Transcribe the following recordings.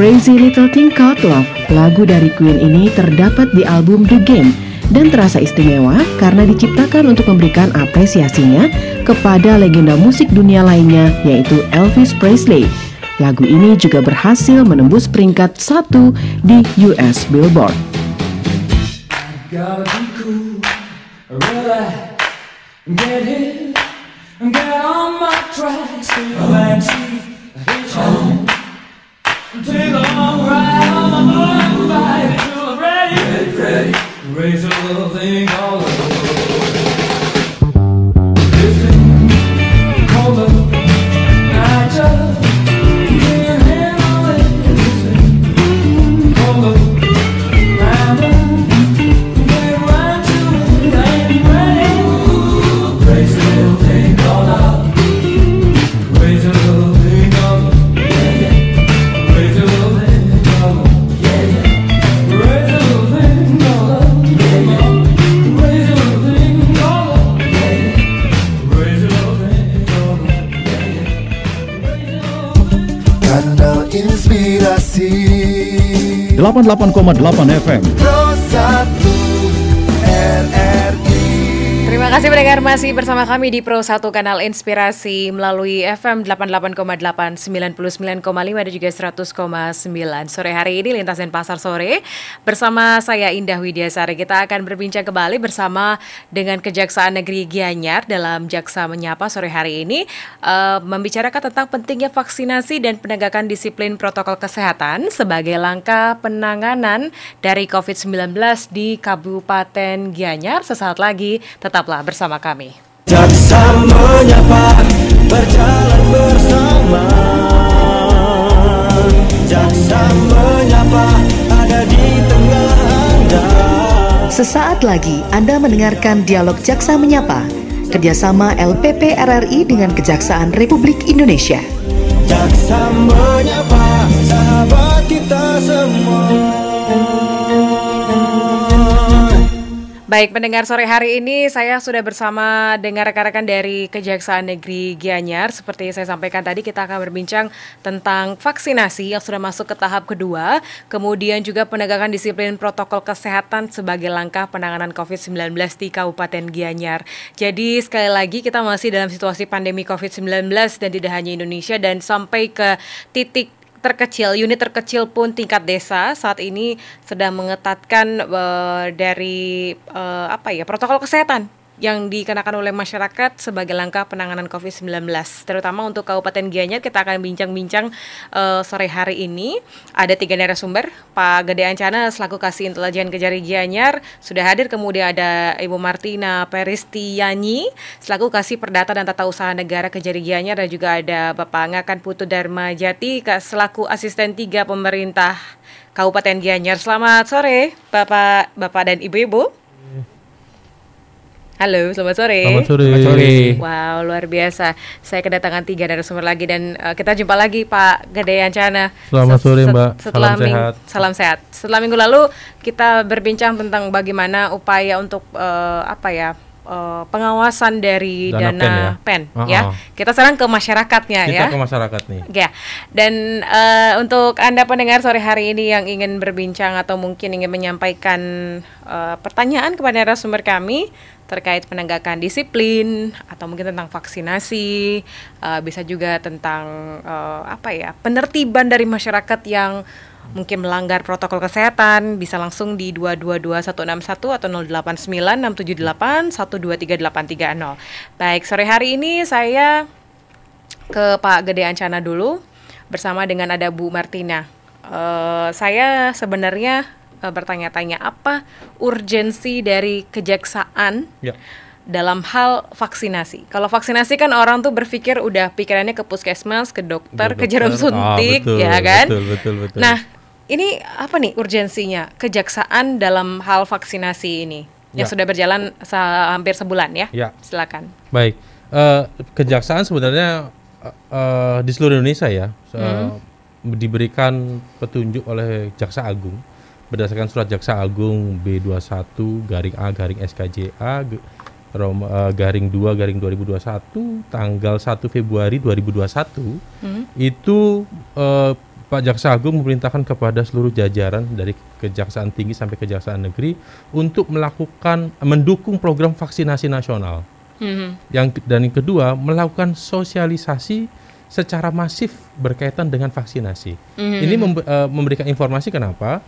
Crazy Little Thing Called Love, lagu dari Queen ini terdapat di album The Game dan terasa istimewa karena diciptakan untuk memberikan apresiasinya kepada legenda musik dunia lainnya yaitu Elvis Presley. Lagu ini juga berhasil menembus peringkat 1 di US Billboard. Gotta be cool, relax, get hit, get on my tracks, take a backseat, hitchhike, take a long ride on my motorbike till I'm ready, raise a little thing called love. Listen, hold up, I just can't handle it. Listen, hold up, I'm Kanal Inspirasi 88,8 FM Pro 1 RRI. Terima kasih pendengar masih bersama kami di Pro 1 Kanal Inspirasi melalui FM 88,8, 99,5 dan juga 100,9. Sore hari ini Lintas Denpasar Sore bersama saya Indah Widiasari. Kita akan berbincang kembali bersama dengan Kejaksaan Negeri Gianyar dalam Jaksa Menyapa sore hari ini membicarakan tentang pentingnya vaksinasi dan penegakan disiplin protokol kesehatan sebagai langkah penanganan dari COVID-19 di Kabupaten Gianyar. Sesaat lagi tetaplah bersama kami. Jaksa Menyapa berjalan bersama. Jaksa Menyapa ada di tengah Anda. Sesaat lagi Anda mendengarkan dialog Jaksa Menyapa, kerjasama LPP RRI dengan Kejaksaan Republik Indonesia. Jaksa Menyapa, sahabat kita semua. Baik, pendengar sore hari ini saya sudah bersama dengan rekan-rekan dari Kejaksaan Negeri Gianyar. Seperti saya sampaikan tadi, kita akan berbincang tentang vaksinasi yang sudah masuk ke tahap kedua, kemudian juga penegakan disiplin protokol kesehatan sebagai langkah penanganan COVID-19 di Kabupaten Gianyar. Jadi sekali lagi kita masih dalam situasi pandemi COVID-19 dan tidak hanya Indonesia, dan sampai ke titik terkecil, unit terkecil pun tingkat desa saat ini sedang mengetatkan dari protokol kesehatan yang dikenakan oleh masyarakat sebagai langkah penanganan COVID-19. Terutama untuk Kabupaten Gianyar, kita akan bincang-bincang sore hari ini. Ada 3 narasumber. Pak Gede Ancana selaku Kasih Intelijen Kejari Gianyar sudah hadir. Kemudian ada Ibu Martina Peristiani selaku Kasih Perdata dan Tata Usaha Negara Kejari Gianyar, dan juga ada Bapak Ngakan Putu Dharma Jati selaku Asisten 3 Pemerintah Kabupaten Gianyar. Selamat sore Bapak dan Ibu-ibu. Halo, selamat sore. Selamat sore. Wow, luar biasa. Saya kedatangan 3 narasumber lagi, dan kita jumpa lagi Pak Gede Ancana. Selamat sore Mbak, Setelah salam sehat. Salam sehat. Setelah minggu lalu kita berbincang tentang bagaimana upaya untuk pengawasan dari dana PEN ya. Kita sekarang ke masyarakatnya ya. Kita ke masyarakat nih. Ya. Dan untuk Anda pendengar sore hari ini yang ingin berbincang atau mungkin ingin menyampaikan pertanyaan kepada narasumber kami terkait penegakan disiplin atau mungkin tentang vaksinasi, bisa juga tentang penertiban dari masyarakat yang mungkin melanggar protokol kesehatan, bisa langsung di 222161 atau 089678123830. Baik, sore hari ini saya ke Pak Gede Ancana dulu bersama dengan ada Bu Martina. Saya sebenarnya bertanya-tanya apa urgensi dari kejaksaan dalam hal vaksinasi. Kalau vaksinasi kan orang tuh berpikir udah pikirannya ke puskesmas, ke dokter, ke jarum suntik, betul, ya kan? Betul. Nah, ini apa nih urgensinya kejaksaan dalam hal vaksinasi ini yang sudah berjalan hampir sebulan ya? Silakan. Baik, kejaksaan sebenarnya di seluruh Indonesia ya diberikan petunjuk oleh Jaksa Agung berdasarkan surat Jaksa Agung B21/A/SKJA garing 2 garing 2021 tanggal 1 Februari 2021 itu Pak Jaksa Agung memerintahkan kepada seluruh jajaran dari Kejaksaan Tinggi sampai Kejaksaan Negeri untuk mendukung program vaksinasi nasional. Dan yang kedua, melakukan sosialisasi secara masif berkaitan dengan vaksinasi. Ini memberikan informasi kenapa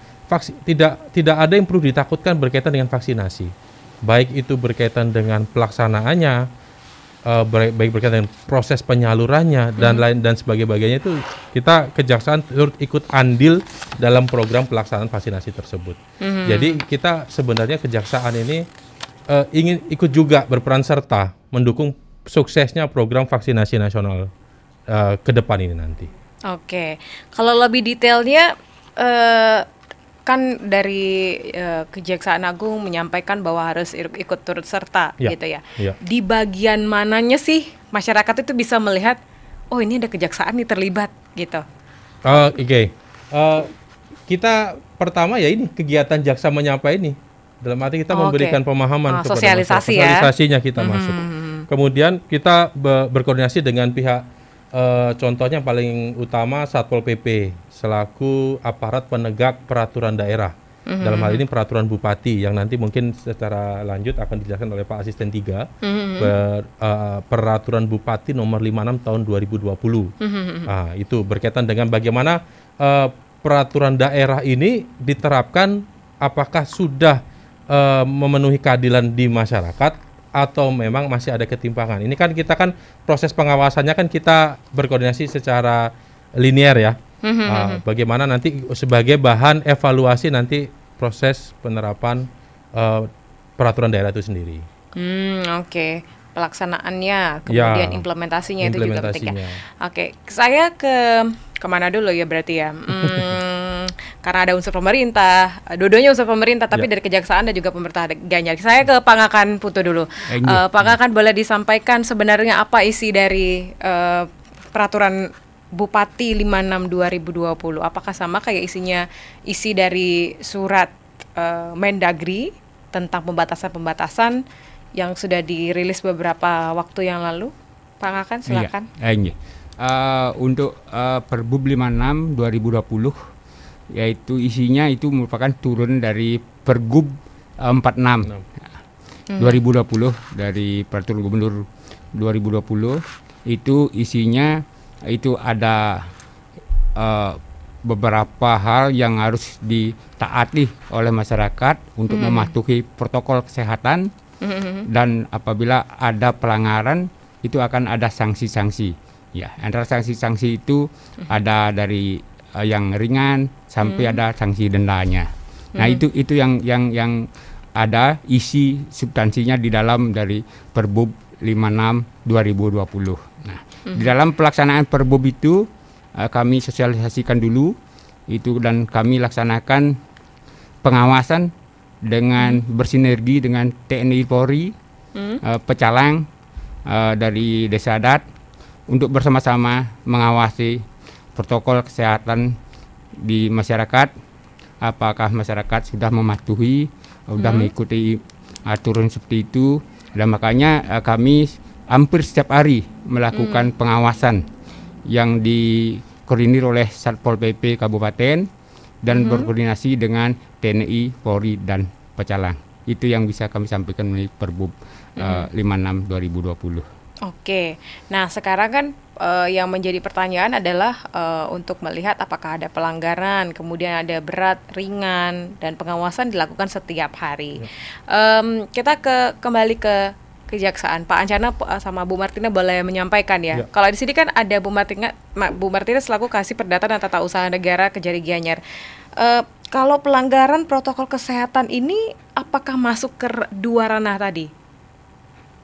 tidak ada yang perlu ditakutkan berkaitan dengan vaksinasi. Baik itu berkaitan dengan pelaksanaannya, baik berkaitan dengan proses penyalurannya dan sebagainya itu kita kejaksaan turut ikut andil dalam program pelaksanaan vaksinasi tersebut. Jadi kita sebenarnya kejaksaan ini ingin ikut juga berperan serta mendukung suksesnya program vaksinasi nasional ke depan ini nanti. Oke, kalau lebih detailnya kan dari Kejaksaan Agung menyampaikan bahwa harus ikut turut serta gitu ya. Di bagian mananya sih masyarakat itu bisa melihat, oh ini ada kejaksaan nih terlibat gitu. Oke. Kita pertama ya ini kegiatan jaksa menyapa ini. Dalam arti kita memberikan pemahaman kepada sosialisasi sosialisasinya kita masuk. Kemudian kita berkoordinasi dengan pihak contohnya paling utama Satpol PP selaku aparat penegak peraturan daerah. Dalam hal ini peraturan bupati yang nanti mungkin secara lanjut akan dijelaskan oleh Pak Asisten 3. Peraturan Bupati nomor 56 tahun 2020. Itu berkaitan dengan bagaimana peraturan daerah ini diterapkan, apakah sudah memenuhi keadilan di masyarakat atau memang masih ada ketimpangan. Ini kan kita kan proses pengawasannya kan kita berkoordinasi secara linear ya. Bagaimana nanti sebagai bahan evaluasi nanti proses penerapan peraturan daerah itu sendiri. Oke. Pelaksanaannya, kemudian implementasinya itu juga penting ya. Oke, saya kemana dulu ya berarti ya? Karena ada unsur pemerintah, dua-duanya unsur pemerintah, tapi dari kejaksaan dan juga pemerintah Gianyar. Saya ke Pangakan Putu dulu. Pangakan boleh disampaikan sebenarnya apa isi dari peraturan Bupati 56 2020? Apakah sama kayak isi dari surat Mendagri tentang pembatasan-pembatasan yang sudah dirilis beberapa waktu yang lalu? Pangakan silakan. Untuk Perbup 56 2020 yaitu isinya itu merupakan turun dari Pergub 46 2020 dari Peraturan Gubernur 2020. Itu isinya itu ada beberapa hal yang harus ditaati oleh masyarakat untuk mematuhi protokol kesehatan, dan apabila ada pelanggaran itu akan ada sanksi-sanksi. Ya, antara sanksi-sanksi itu ada dari yang ringan sampai ada sanksi dendanya. Nah, itu yang ada isi substansinya di dalam dari Perbup 56 2020. Nah, di dalam pelaksanaan Perbup itu kami sosialisasikan dulu itu, dan kami laksanakan pengawasan dengan bersinergi dengan TNI Polri, Pecalang dari Desa Adat untuk bersama-sama mengawasi protokol kesehatan di masyarakat. Apakah masyarakat sudah mematuhi, sudah mengikuti aturan seperti itu, dan makanya kami hampir setiap hari melakukan pengawasan yang dikoordinir oleh Satpol PP Kabupaten dan berkoordinasi dengan TNI, Polri, dan Pecalang. Itu yang bisa kami sampaikan melalui Perbup 56 2020. Oke, nah sekarang kan yang menjadi pertanyaan adalah untuk melihat apakah ada pelanggaran, kemudian ada berat, ringan, dan pengawasan dilakukan setiap hari. Kita kembali ke Kejaksaan. Pak Ancana sama Bu Martina boleh menyampaikan ya. Kalau di sini kan ada Bu Martina selaku Kasih Perdata dan Tata Usaha Negara Kejari Gianyar. Kalau pelanggaran protokol kesehatan ini apakah masuk ke dua ranah tadi?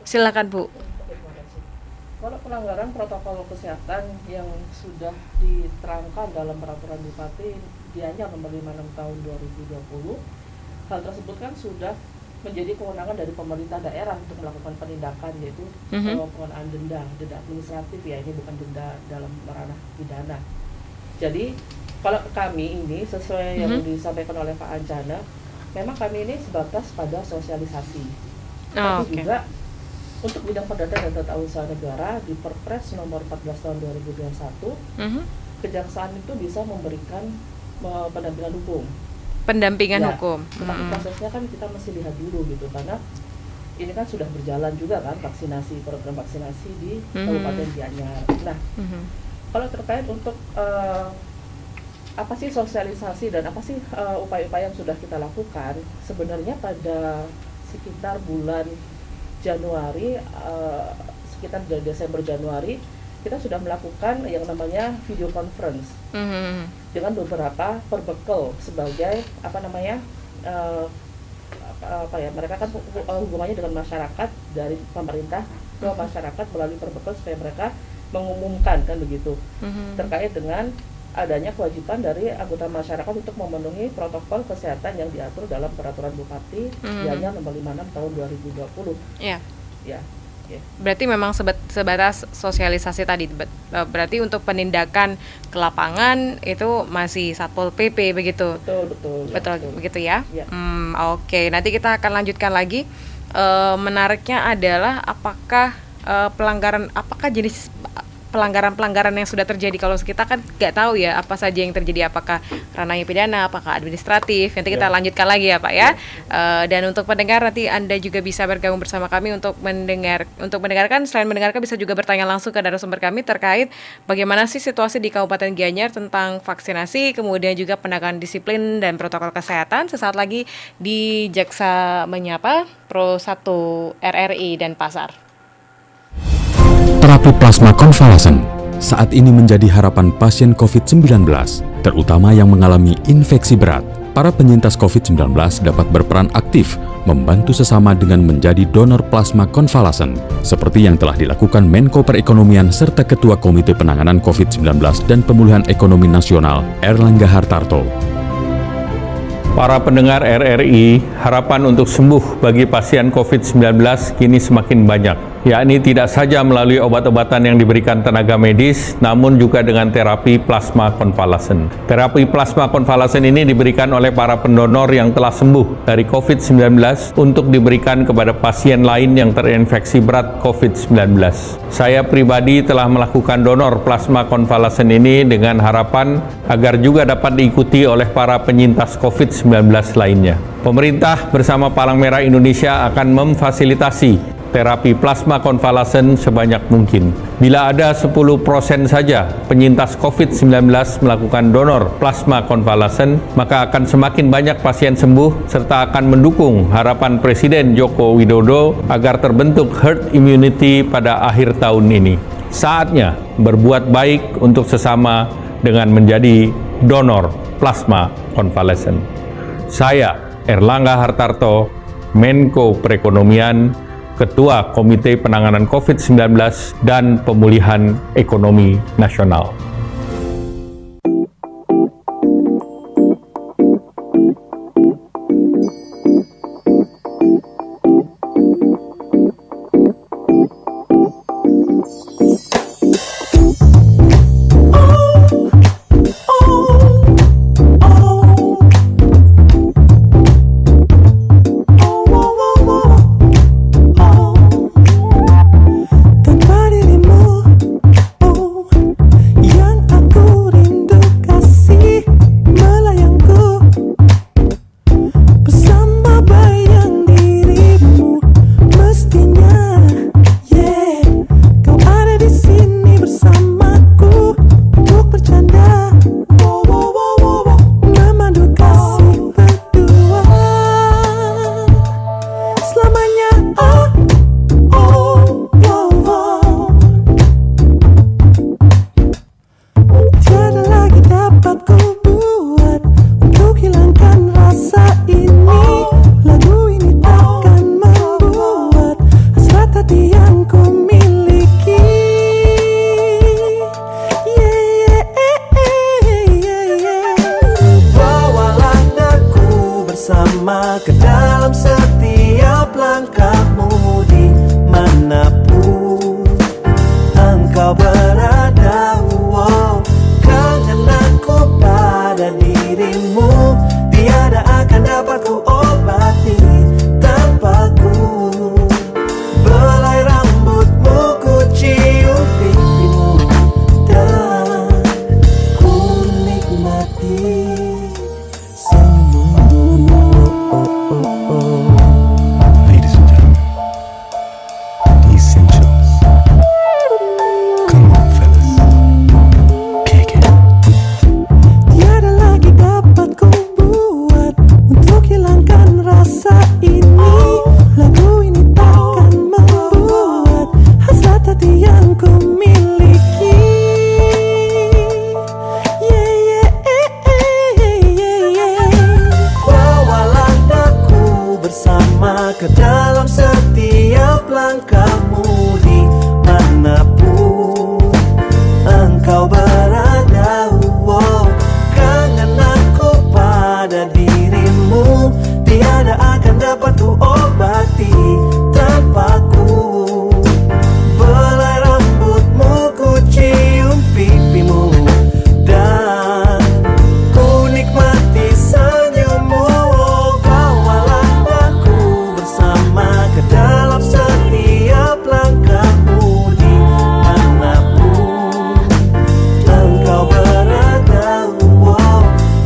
Silakan Bu. Kalau pelanggaran protokol kesehatan yang sudah diterangkan dalam peraturan Bupati Gianyar nomor 56 tahun 2020, hal tersebut kan sudah menjadi kewenangan dari pemerintah daerah untuk melakukan penindakan, yaitu pengenaan denda administratif ya, ini bukan denda dalam ranah pidana. Jadi kalau kami ini sesuai yang disampaikan oleh Pak Ancana, memang kami ini sebatas pada sosialisasi. Tapi juga untuk bidang perdata dan tata usaha negara di Perpres nomor 14 tahun 2021 kejaksaan itu bisa memberikan pendampingan hukum. Pendampingan Ya, hukum. tetapi prosesnya kan kita mesti lihat dulu gitu, karena ini kan sudah berjalan juga kan program vaksinasi di Kabupaten Gianyar. Nah, kalau terkait untuk apa sih sosialisasi dan apa sih upaya-upaya yang sudah kita lakukan, sebenarnya pada sekitar bulan Januari, sekitar Desember Januari, kita sudah melakukan yang namanya video conference dengan beberapa perbekal sebagai mereka kan hubungannya dengan masyarakat, dari pemerintah ke masyarakat melalui perbekal supaya mereka mengumumkan kan begitu terkait dengan adanya kewajiban dari anggota masyarakat untuk memenuhi protokol kesehatan yang diatur dalam peraturan Bupati Gianyar nomor 56 tahun 2020. Iya. Ya. Berarti memang sebatas sosialisasi tadi. Berarti untuk penindakan ke lapangan itu masih Satpol PP begitu. Betul begitu ya. Ya. Oke, nanti kita akan lanjutkan lagi. Menariknya adalah apakah jenis pelanggaran yang sudah terjadi. Kalau kita kan nggak tahu ya apa saja yang terjadi, apakah ranahnya pidana, apakah administratif. Nanti kita lanjutkan lagi ya Pak ya. Dan untuk pendengar, nanti Anda juga bisa bergabung bersama kami untuk mendengarkan. Selain mendengarkan, bisa juga bertanya langsung ke narasumber kami terkait bagaimana sih situasi di Kabupaten Gianyar tentang vaksinasi, kemudian juga penegakan disiplin dan protokol kesehatan. Sesaat lagi di Jaksa Menyapa Pro 1 RRI dan Pasar. Terapi plasma konvalesen saat ini menjadi harapan pasien COVID-19, terutama yang mengalami infeksi berat. Para penyintas COVID-19 dapat berperan aktif membantu sesama dengan menjadi donor plasma konvalesen, seperti yang telah dilakukan Menko Perekonomian serta Ketua Komite Penanganan COVID-19 dan Pemulihan Ekonomi Nasional, Erlangga Hartarto. Para pendengar RRI, harapan untuk sembuh bagi pasien COVID-19 kini semakin banyak, yakni tidak saja melalui obat-obatan yang diberikan tenaga medis, namun juga dengan terapi plasma konvalesen. Terapi plasma konvalesen ini diberikan oleh para pendonor yang telah sembuh dari COVID-19 untuk diberikan kepada pasien lain yang terinfeksi berat COVID-19. Saya pribadi telah melakukan donor plasma konvalesen ini dengan harapan agar juga dapat diikuti oleh para penyintas COVID-19 lainnya. Pemerintah bersama Palang Merah Indonesia akan memfasilitasi terapi plasma konvalesen sebanyak mungkin. Bila ada 10% saja penyintas COVID-19 melakukan donor plasma konvalesen, maka akan semakin banyak pasien sembuh serta akan mendukung harapan Presiden Joko Widodo agar terbentuk herd immunity pada akhir tahun ini. Saatnya berbuat baik untuk sesama dengan menjadi donor plasma konvalesen. Saya Erlangga Hartarto, Menko Perekonomian, Ketua Komite Penanganan COVID-19 dan Pemulihan Ekonomi Nasional. Ke dalam setiap langkahmu dimanapun engkau berada. Kangenanku pada dirimu tiada akan dapat ku obati tanpaku. Belai rambutmu ku cium pipimu dan masa ini. Lagu ini takkan membuat hasrat hati yang ku miliki. Bawalah daku bersama ke dalam setiap langkahmu di manapun engkau berada. Kangen aku pada dirimu, tiada akan dapat ku obati tanpaku. Belai rambutmu ku cium pipimu, dan ku nikmati senyummu. Bawalah aku bersama ke dalam setiap langkahmu di manapun engkau berada.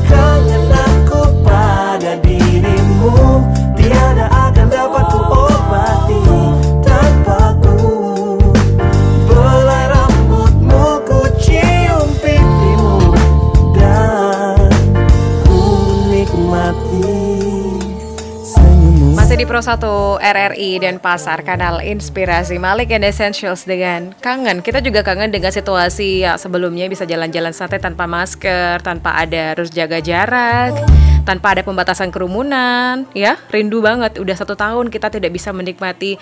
Kangen aku pada dirimu, tiada akan dapat ku obati tanpaku. Belai rambutmu ku cium pipimu, dan ku nikmati senyummu. Masih di Pro 1 RRI dan Pasar, kanal Inspirasi. Malik and Essentials dengan Kangen. Kita juga kangen dengan situasi ya sebelumnya, bisa jalan-jalan santai tanpa masker, tanpa ada harus jaga jarak, tanpa ada pembatasan kerumunan. Ya, rindu banget. Udah 1 tahun kita tidak bisa menikmati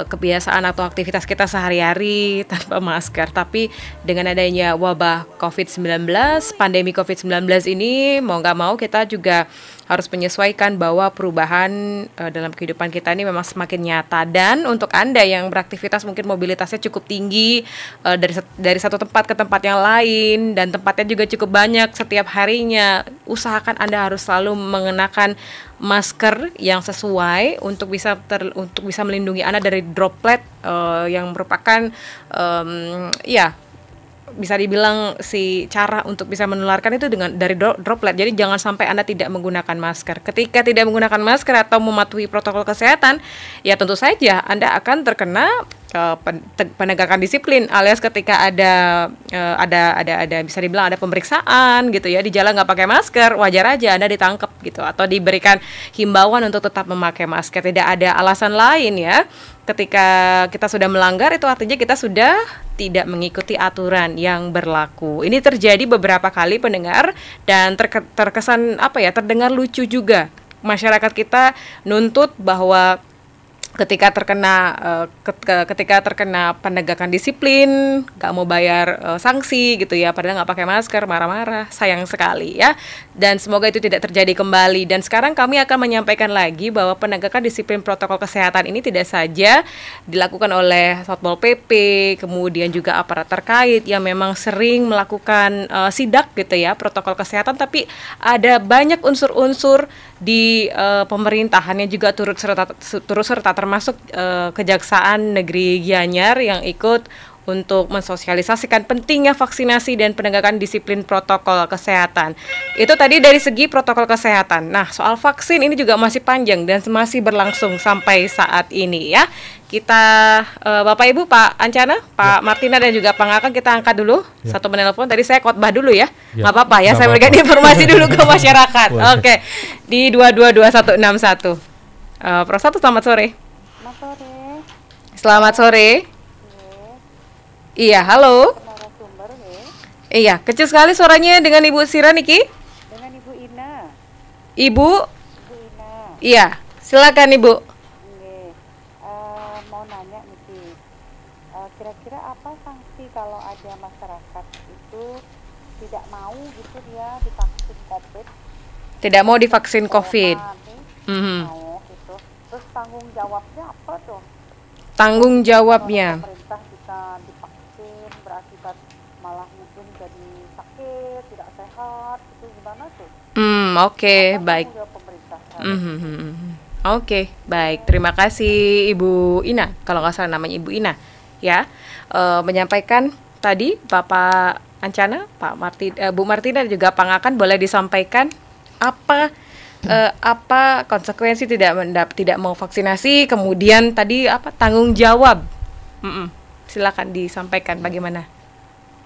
kebiasaan atau aktivitas kita sehari-hari tanpa masker. Tapi dengan adanya wabah COVID-19, pandemi COVID-19 ini, mau nggak mau kita juga harus menyesuaikan bahwa perubahan dalam kehidupan kita ini memang semakin nyata. Dan untuk Anda yang beraktivitas mungkin mobilitasnya cukup tinggi, dari satu tempat ke tempat yang lain, dan tempatnya juga cukup banyak setiap harinya, usahakan Anda harus selalu mengenakan masker yang sesuai untuk bisa melindungi Anda dari droplet yang merupakan bisa dibilang si cara untuk bisa menularkan itu dari droplet. Jadi jangan sampai Anda tidak menggunakan masker. Ketika tidak menggunakan masker atau mematuhi protokol kesehatan, ya tentu saja Anda akan terkena penegakan disiplin, alias ketika ada bisa dibilang ada pemeriksaan gitu ya, di jalan nggak pakai masker, wajar aja Anda ditangkap gitu, atau diberikan himbauan untuk tetap memakai masker. Tidak ada alasan lain ya. Ketika kita sudah melanggar, itu artinya kita sudah tidak mengikuti aturan yang berlaku. Ini terjadi beberapa kali pendengar, dan terkesan terdengar lucu juga. Masyarakat kita nuntut bahwa ketika terkena penegakan disiplin, nggak mau bayar sanksi gitu ya, padahal nggak pakai masker, marah-marah. Sayang sekali ya. Dan semoga itu tidak terjadi kembali. Dan sekarang kami akan menyampaikan lagi bahwa penegakan disiplin protokol kesehatan ini tidak saja dilakukan oleh Satpol PP, kemudian juga aparat terkait yang memang sering melakukan sidak gitu ya, protokol kesehatan, tapi ada banyak unsur-unsur di pemerintahan yang juga turut serta termasuk Kejaksaan Negeri Gianyar yang ikut untuk mensosialisasikan pentingnya vaksinasi dan penegakan disiplin protokol kesehatan. Itu tadi dari segi protokol kesehatan. Nah, soal vaksin ini juga masih panjang dan masih berlangsung sampai saat ini ya. Kita Bapak Ibu, Pak Ancana, Pak Martina dan juga Pak Ngakang, kita angkat dulu satu penelpon. Tadi saya khotbah dulu ya. Nggak apa-apa ya, saya berikan informasi dulu ke masyarakat. Oke. Di 222161. Pro 1, selamat sore. Selamat sore. Selamat sore. Iya, halo. Iya, kecil sekali suaranya. Dengan Ibu Sira Niki? Dengan Ibu Ina. Ibu Ina. Iya, silakan Ibu. Mau nanya Niki, kira-kira apa sanksi kalau ada masyarakat itu tidak mau gitu dia divaksin COVID? Tidak mau divaksin COVID. Mau gitu. Terus tanggung jawabnya apa tuh? Tanggung jawabnya. Pemerintah bisa divaksin berakibat malah mungkin jadi sakit, tidak sehat, itu gimana tuh? Oke, baik. Oke, baik. Terima kasih Ibu Ina, kalau nggak salah namanya Ibu Ina, ya, menyampaikan tadi Bapak Ancana, Pak Bu Martina dan juga Pak Ngakan, boleh disampaikan apa konsekuensi tidak mau vaksinasi, kemudian tadi apa tanggung jawab. Silakan disampaikan bagaimana.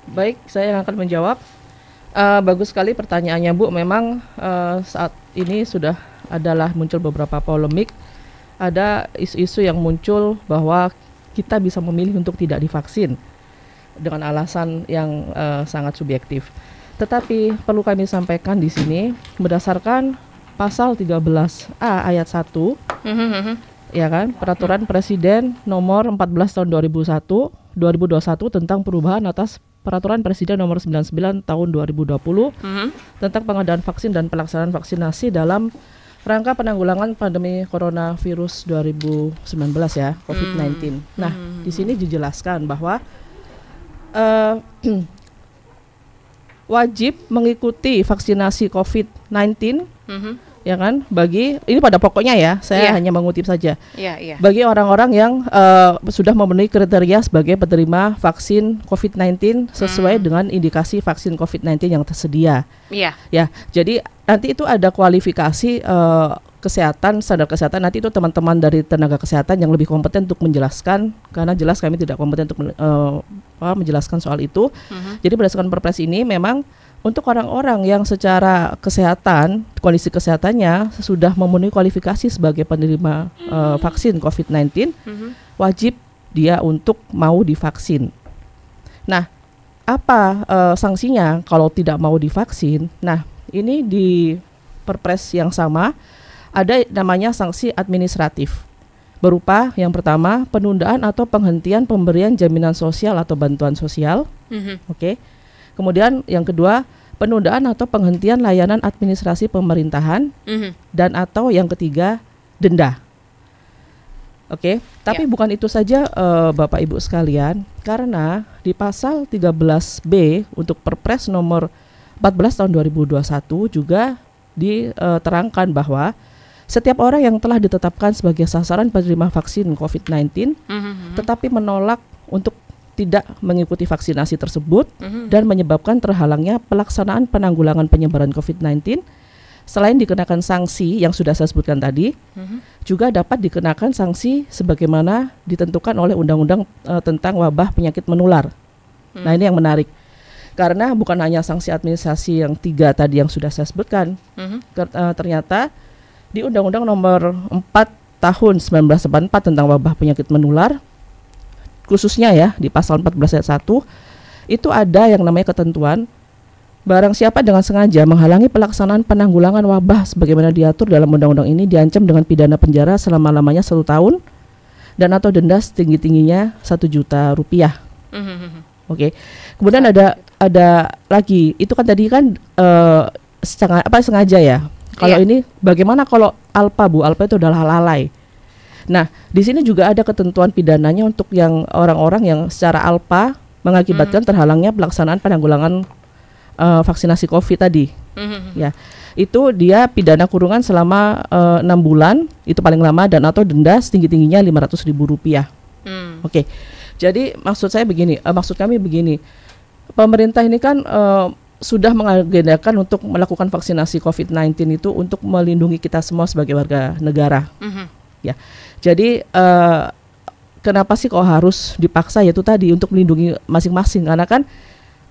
Baik, saya akan menjawab. Bagus sekali pertanyaannya Bu. Memang saat ini sudah adalah muncul beberapa polemik. Ada isu-isu yang muncul bahwa kita bisa memilih untuk tidak divaksin dengan alasan yang sangat subjektif. Tetapi perlu kami sampaikan di sini berdasarkan pasal 13A ayat 1, ya kan, Peraturan Presiden nomor 14 tahun 2021 tentang perubahan atas Peraturan Presiden nomor 99 tahun 2020 tentang pengadaan vaksin dan pelaksanaan vaksinasi dalam rangka penanggulangan pandemi coronavirus 2019 ya, COVID-19. Nah, di sini dijelaskan bahwa wajib mengikuti vaksinasi COVID-19, ya kan? Bagi ini pada pokoknya ya, saya hanya mengutip saja. Bagi orang-orang yang sudah memenuhi kriteria sebagai penerima vaksin COVID-19 sesuai dengan indikasi vaksin COVID-19 yang tersedia. Ya, jadi nanti itu ada kualifikasi kesehatan, standar kesehatan. Nanti itu teman-teman dari tenaga kesehatan yang lebih kompeten untuk menjelaskan, karena jelas kami tidak kompeten untuk menjelaskan soal itu. Jadi berdasarkan Perpres ini memang untuk orang-orang yang secara kesehatan, kondisi kesehatannya sudah memenuhi kualifikasi sebagai penerima vaksin COVID-19, wajib dia untuk mau divaksin. Nah, apa sanksinya kalau tidak mau divaksin? Nah, ini di Perpres yang sama ada namanya sanksi administratif, berupa yang pertama penundaan atau penghentian pemberian jaminan sosial atau bantuan sosial. Oke. Kemudian yang kedua, penundaan atau penghentian layanan administrasi pemerintahan, dan atau yang ketiga, denda. Oke, tapi bukan itu saja Bapak Ibu sekalian, karena di pasal 13B untuk Perpres nomor 14 tahun 2021 juga diterangkan bahwa setiap orang yang telah ditetapkan sebagai sasaran penerima vaksin COVID-19 tetapi menolak untuk tidak mengikuti vaksinasi tersebut dan menyebabkan terhalangnya pelaksanaan penanggulangan penyebaran COVID-19, selain dikenakan sanksi yang sudah saya sebutkan tadi, juga dapat dikenakan sanksi sebagaimana ditentukan oleh Undang-Undang tentang wabah penyakit menular. Nah, ini yang menarik, karena bukan hanya sanksi administrasi yang 3 tadi yang sudah saya sebutkan, ternyata di Undang-Undang nomor 4 tahun 1944 tentang wabah penyakit menular, khususnya ya di pasal 14 ayat 1 itu ada yang namanya ketentuan barang siapa dengan sengaja menghalangi pelaksanaan penanggulangan wabah sebagaimana diatur dalam undang-undang ini diancam dengan pidana penjara selama-lamanya 1 tahun dan atau denda setinggi-tingginya 1 juta rupiah. Oke. Kemudian ada lagi, itu kan tadi kan sengaja ya. Kalau ini bagaimana kalau alpa, Bu? Alpa itu adalah lalai. Nah, di sini juga ada ketentuan pidananya untuk yang orang-orang yang secara alpa mengakibatkan terhalangnya pelaksanaan penanggulangan vaksinasi COVID tadi. Ya, itu dia pidana kurungan selama 6 bulan, itu paling lama, dan atau denda setinggi-tingginya Rp500.000. Oke. Jadi maksud kami begini. Pemerintah ini kan sudah mengagendakan untuk melakukan vaksinasi COVID-19 itu untuk melindungi kita semua sebagai warga negara. Ya, jadi kenapa sih kok harus dipaksa, yaitu tadi untuk melindungi masing-masing, karena kan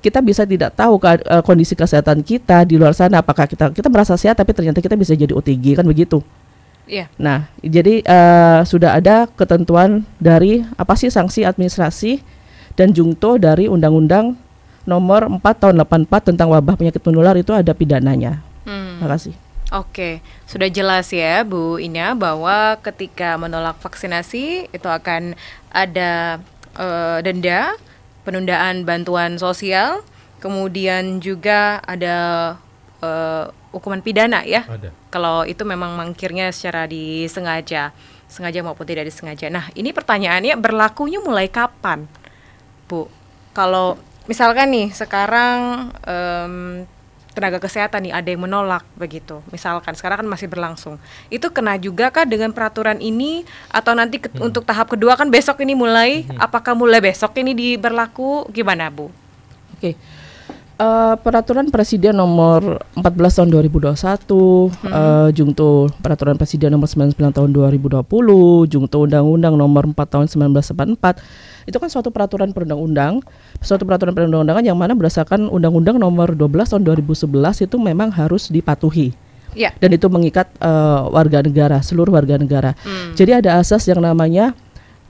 kita bisa tidak tahu kondisi kesehatan kita di luar sana, apakah kita merasa sehat tapi ternyata kita bisa jadi OTG, kan begitu. Nah, jadi sudah ada ketentuan dari apa sih sanksi administrasi dan jungto dari Undang-Undang nomor 4 tahun 84 tentang wabah penyakit menular, itu ada pidananya. Terima kasih. Oke, sudah jelas ya Bu Ina bahwa ketika menolak vaksinasi itu akan ada denda, penundaan bantuan sosial, kemudian juga ada hukuman pidana ya. Kalau itu memang mangkirnya secara disengaja, sengaja maupun tidak disengaja. Nah, ini pertanyaannya berlakunya mulai kapan, Bu? Kalau misalkan nih sekarang tenaga kesehatan nih ada yang menolak begitu, misalkan sekarang kan masih berlangsung, itu kena juga kah dengan peraturan ini atau nanti untuk tahap kedua kan besok ini mulai, apakah mulai besok ini diberlaku, gimana Bu? Oke. Peraturan Presiden nomor 14 tahun 2021, jungto Peraturan Presiden nomor 99 tahun 2020, jungto Undang-Undang nomor 4 tahun 1944, itu kan suatu peraturan perundang-undang, suatu peraturan perundang-undangan yang mana berdasarkan Undang-Undang nomor 12 tahun 2011 itu memang harus dipatuhi. Ya. dan itu mengikat warga negara, seluruh warga negara. Jadi ada asas yang namanya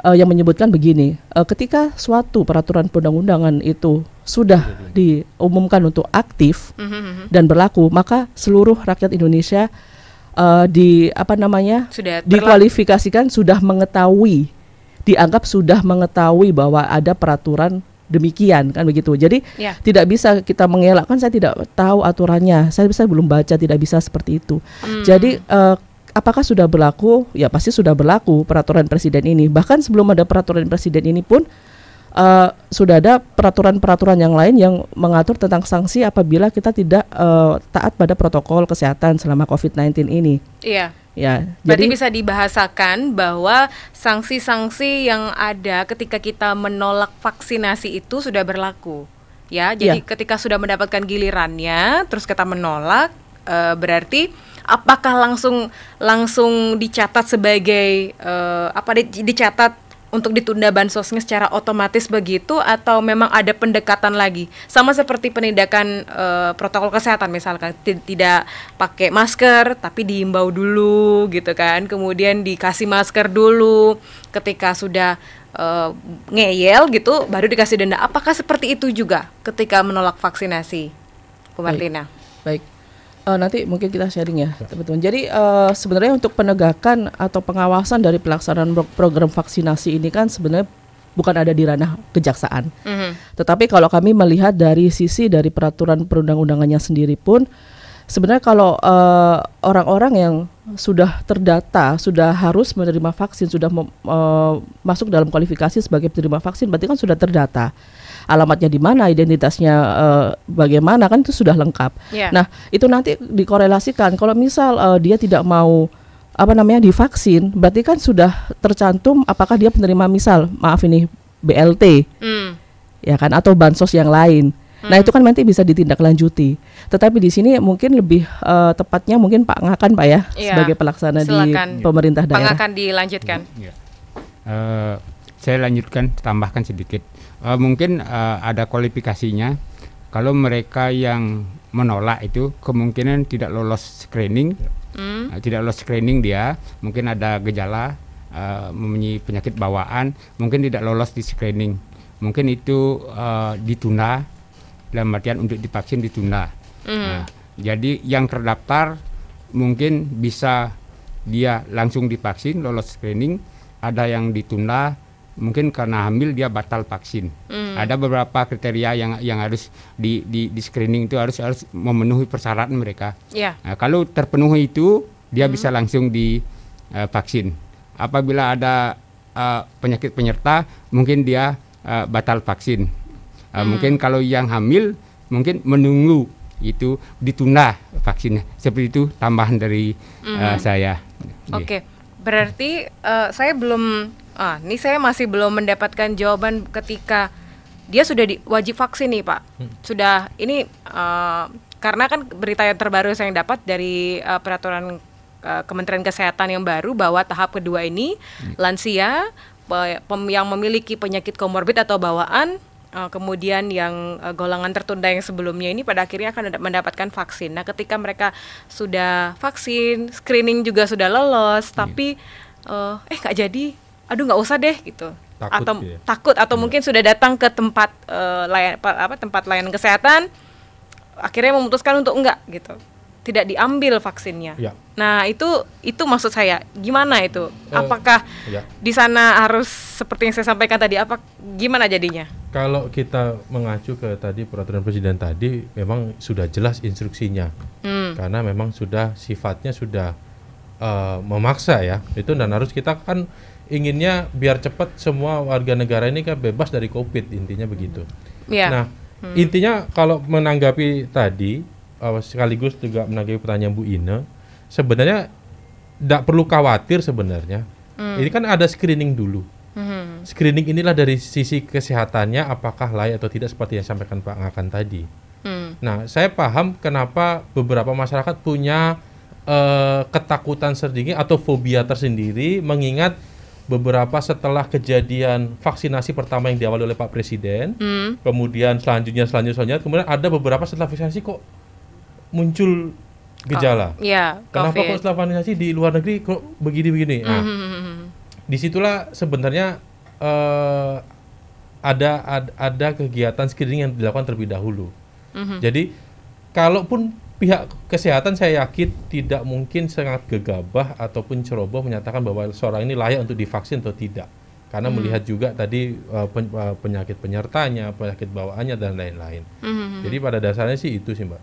yang menyebutkan begini, ketika suatu peraturan perundang-undangan itu sudah diumumkan untuk aktif dan berlaku, maka seluruh rakyat Indonesia dikualifikasikan sudah mengetahui, dianggap sudah mengetahui bahwa ada peraturan demikian, kan begitu. Jadi tidak bisa kita mengelakkan, saya tidak tahu aturannya, saya belum baca, tidak bisa seperti itu. Jadi apakah sudah berlaku? Ya pasti sudah berlaku peraturan presiden ini. Bahkan sebelum ada peraturan presiden ini pun sudah ada peraturan-peraturan yang lain yang mengatur tentang sanksi apabila kita tidak taat pada protokol kesehatan selama COVID-19 ini. Iya. Ya, berarti jadi bisa dibahasakan bahwa sanksi-sanksi yang ada ketika kita menolak vaksinasi itu sudah berlaku. Ya, jadi ketika sudah mendapatkan gilirannya, terus kita menolak, berarti apakah langsung dicatat sebagai dicatat untuk ditunda bansosnya secara otomatis begitu, atau memang ada pendekatan lagi? Sama seperti penindakan protokol kesehatan misalkan, tidak pakai masker tapi diimbau dulu gitu kan, kemudian dikasih masker dulu, ketika sudah ngeyel gitu baru dikasih denda. Apakah seperti itu juga ketika menolak vaksinasi, Bu Marlina? Baik. Nanti mungkin kita sharing ya, teman-teman. Jadi sebenarnya untuk penegakan atau pengawasan dari pelaksanaan program vaksinasi ini kan sebenarnya bukan ada di ranah kejaksaan. Tetapi kalau kami melihat dari sisi dari peraturan perundang-undangannya sendiri pun, sebenarnya kalau orang-orang yang sudah terdata, sudah harus menerima vaksin, sudah masuk dalam kualifikasi sebagai penerima vaksin, berarti kan sudah terdata. Alamatnya di mana, identitasnya bagaimana, kan itu sudah lengkap. Nah, itu nanti dikorelasikan. Kalau misal dia tidak mau divaksin, berarti kan sudah tercantum apakah dia penerima, misal maaf ini BLT, ya kan, atau bansos yang lain. Nah, itu kan nanti bisa ditindaklanjuti. Tetapi di sini mungkin lebih tepatnya mungkin Pak Ngakan, Pak ya, sebagai pelaksana di pemerintah daerah. Pak Ngakan dilanjutkan. Saya lanjutkan, tambahkan sedikit. Mungkin ada kualifikasinya. Kalau mereka yang menolak itu kemungkinan tidak lolos screening, tidak lolos screening dia, mungkin ada gejala mempunyai penyakit bawaan, mungkin tidak lolos di screening, mungkin itu ditunda, dalam artian untuk divaksin ditunda. Jadi yang terdaftar mungkin bisa dia langsung divaksin, lolos screening, ada yang ditunda. Mungkin karena hamil dia batal vaksin. Ada beberapa kriteria yang harus di screening, itu harus memenuhi persyaratan mereka. Nah, kalau terpenuhi itu dia bisa langsung divaksin. Apabila ada penyakit penyerta, mungkin dia batal vaksin. Mungkin kalau yang hamil mungkin menunggu itu ditunda vaksinnya. Seperti itu tambahan dari saya. Oke. Berarti saya belum ini saya masih belum mendapatkan jawaban ketika dia sudah wajib vaksin nih, Pak. Sudah ini karena kan berita yang terbaru saya dapat dari peraturan Kementerian Kesehatan yang baru bahwa tahap kedua ini lansia yang memiliki penyakit komorbid atau bawaan, kemudian yang golongan tertunda yang sebelumnya ini pada akhirnya akan mendapatkan vaksin. Nah, ketika mereka sudah vaksin, screening juga sudah lolos, tapi nggak jadi, aduh nggak usah deh gitu, takut atau mungkin sudah datang ke tempat tempat layanan kesehatan, akhirnya memutuskan untuk enggak gitu, tidak diambil vaksinnya. Nah, itu maksud saya, gimana itu? Apakah di sana harus seperti yang saya sampaikan tadi, gimana jadinya? Kalau kita mengacu ke tadi peraturan presiden tadi, memang sudah jelas instruksinya, karena memang sudah sifatnya sudah memaksa ya, itu, dan harus kita kan inginnya biar cepat semua warga negara ini kan bebas dari COVID, intinya begitu. Nah, intinya kalau menanggapi tadi, sekaligus juga menanggapi pertanyaan Bu Ine, sebenarnya tidak perlu khawatir sebenarnya. Ini kan ada screening dulu. Screening inilah dari sisi kesehatannya apakah layak atau tidak, seperti yang disampaikan Pak Ngakan tadi. Nah, saya paham kenapa beberapa masyarakat punya ketakutan sendiri atau fobia tersendiri, mengingat beberapa setelah kejadian vaksinasi pertama yang diawali oleh Pak Presiden, kemudian selanjutnya, kemudian ada beberapa setelah vaksinasi kok muncul gejala. Iya, Kenapa COVID. kok setelah vaksinasi di luar negeri kok begini-begini? Nah, disitulah sebenarnya ada kegiatan screening yang dilakukan terlebih dahulu. Jadi, kalaupun pihak kesehatan saya yakin tidak mungkin sangat gegabah ataupun ceroboh menyatakan bahwa seorang ini layak untuk divaksin atau tidak. Karena melihat juga tadi penyakit penyertanya, penyakit bawaannya dan lain-lain. Jadi pada dasarnya sih itu sih, Mbak.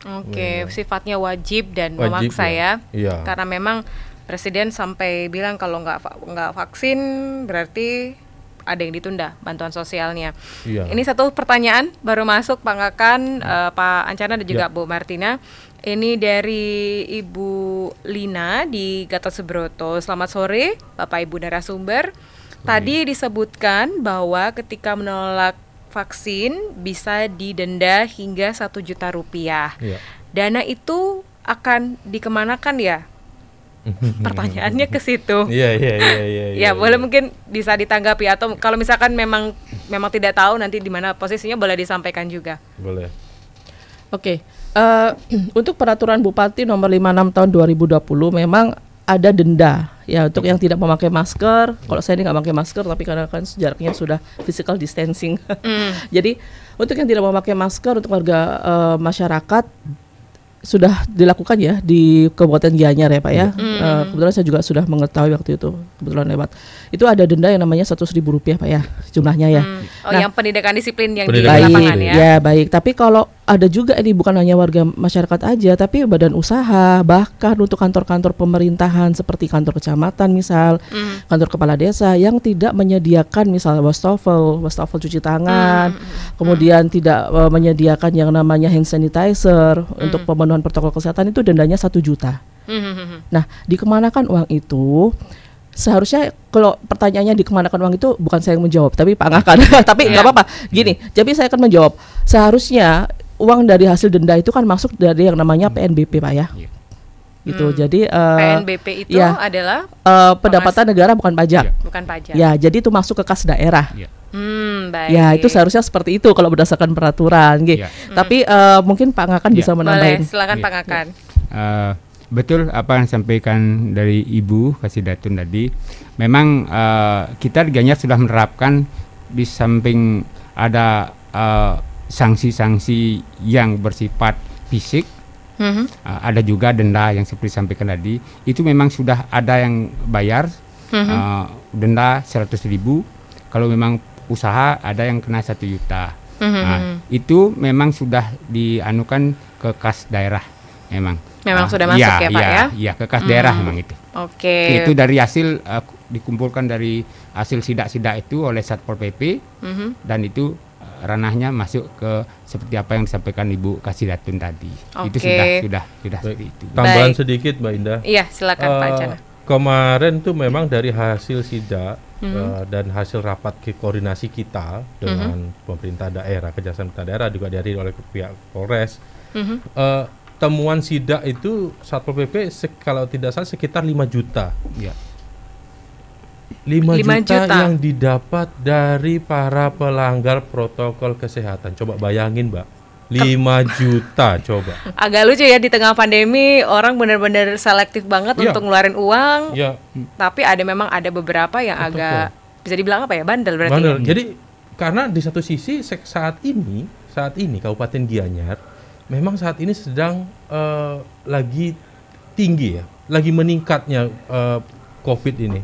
Oke, sifatnya wajib dan Wajib, memaksa ya. Iya. Karena memang Presiden sampai bilang kalau nggak vaksin berarti ada yang ditunda bantuan sosialnya. Iya. Ini satu pertanyaan baru masuk Pak Ngakan, Pak Ancana dan juga Bu Martina. Ini dari Ibu Lina di Gatot Subroto. Selamat sore Bapak Ibu narasumber. Tadi disebutkan bahwa ketika menolak vaksin bisa didenda hingga 1 juta rupiah. Iya. Dana itu akan dikemanakan ya? Pertanyaannya ke situ. Iya. Ya, boleh mungkin bisa ditanggapi atau kalau misalkan memang tidak tahu nanti di mana posisinya boleh disampaikan juga. Boleh. Oke, untuk peraturan Bupati nomor 56 tahun 2020 memang ada denda ya untuk yang tidak memakai masker. Kalau saya ini nggak pakai masker tapi karena kan jaraknya sudah physical distancing. Jadi untuk yang tidak memakai masker untuk warga masyarakat sudah dilakukan ya di Kabupaten Gianyar ya Pak ya. Kebetulan saya juga sudah mengetahui waktu itu kebetulan lewat. Itu ada denda yang namanya Rp100.000 Pak ya jumlahnya ya. Oh, yang pendidikan disiplin yang Pendidikan di baik, lapangan ya. ya baik. Tapi kalau ada juga ini bukan hanya warga masyarakat aja, tapi badan usaha, bahkan untuk kantor-kantor pemerintahan seperti kantor kecamatan misal, kantor kepala desa yang tidak menyediakan misal wastafel cuci tangan, kemudian tidak menyediakan yang namanya hand sanitizer untuk pemenuhan protokol kesehatan itu dendanya 1 juta. Nah, dikemanakan uang itu? Seharusnya kalau pertanyaannya dikemanakan uang itu bukan saya yang menjawab, tapi Pak Ngakan. Tapi nggak apa-apa. Gini, jadi saya akan menjawab. Seharusnya uang dari hasil denda itu kan masuk dari yang namanya PNBP Pak ya. Gitu. Jadi PNBP itu ya, adalah pendapatan negara bukan pajak. bukan pajak. Ya, jadi itu masuk ke kas daerah. Baik. Ya, itu seharusnya seperti itu kalau berdasarkan peraturan, gitu. Tapi mungkin Pak Ngakan bisa menambahin. Boleh, silakan Pak Ngakan. Betul apa yang disampaikan dari Ibu Kasidatun tadi. Memang kita di Gianyar sudah menerapkan di samping ada sanksi-sanksi yang bersifat fisik, ada juga denda yang seperti disampaikan tadi. Itu memang sudah ada yang bayar denda 100.000. Kalau memang usaha ada yang kena 1 juta. Itu memang sudah dianukan ke kas daerah memang. Memang sudah masuk ya Pak ya? Iya, ke kas daerah memang itu. Oke. Itu dari hasil dikumpulkan dari hasil sidak-sidak itu oleh Satpol PP dan itu ranahnya masuk ke seperti apa yang disampaikan Ibu Kasidatun tadi. Itu sudah seperti itu. Tambahan sedikit Mbak Indah. Iya, silakan Pak Ancana. Kemarin tuh memang dari hasil sidak dan hasil rapat koordinasi kita dengan pemerintah daerah, kejaksaan daerah juga dihadiri oleh pihak Polres. Temuan sidak itu Satpol PP kalau tidak salah sekitar 5 juta. Ya. 5 juta yang didapat dari para pelanggar protokol kesehatan. Coba bayangin, Mbak. 5 juta coba. Agak lucu ya di tengah pandemi orang benar-benar selektif banget untuk ngeluarin uang. Tapi memang ada beberapa yang agak bisa dibilang apa ya, bandel berarti. Bandel. Jadi karena di satu sisi saat ini Kabupaten Gianyar memang saat ini sedang lagi tinggi ya, lagi meningkatnya COVID ini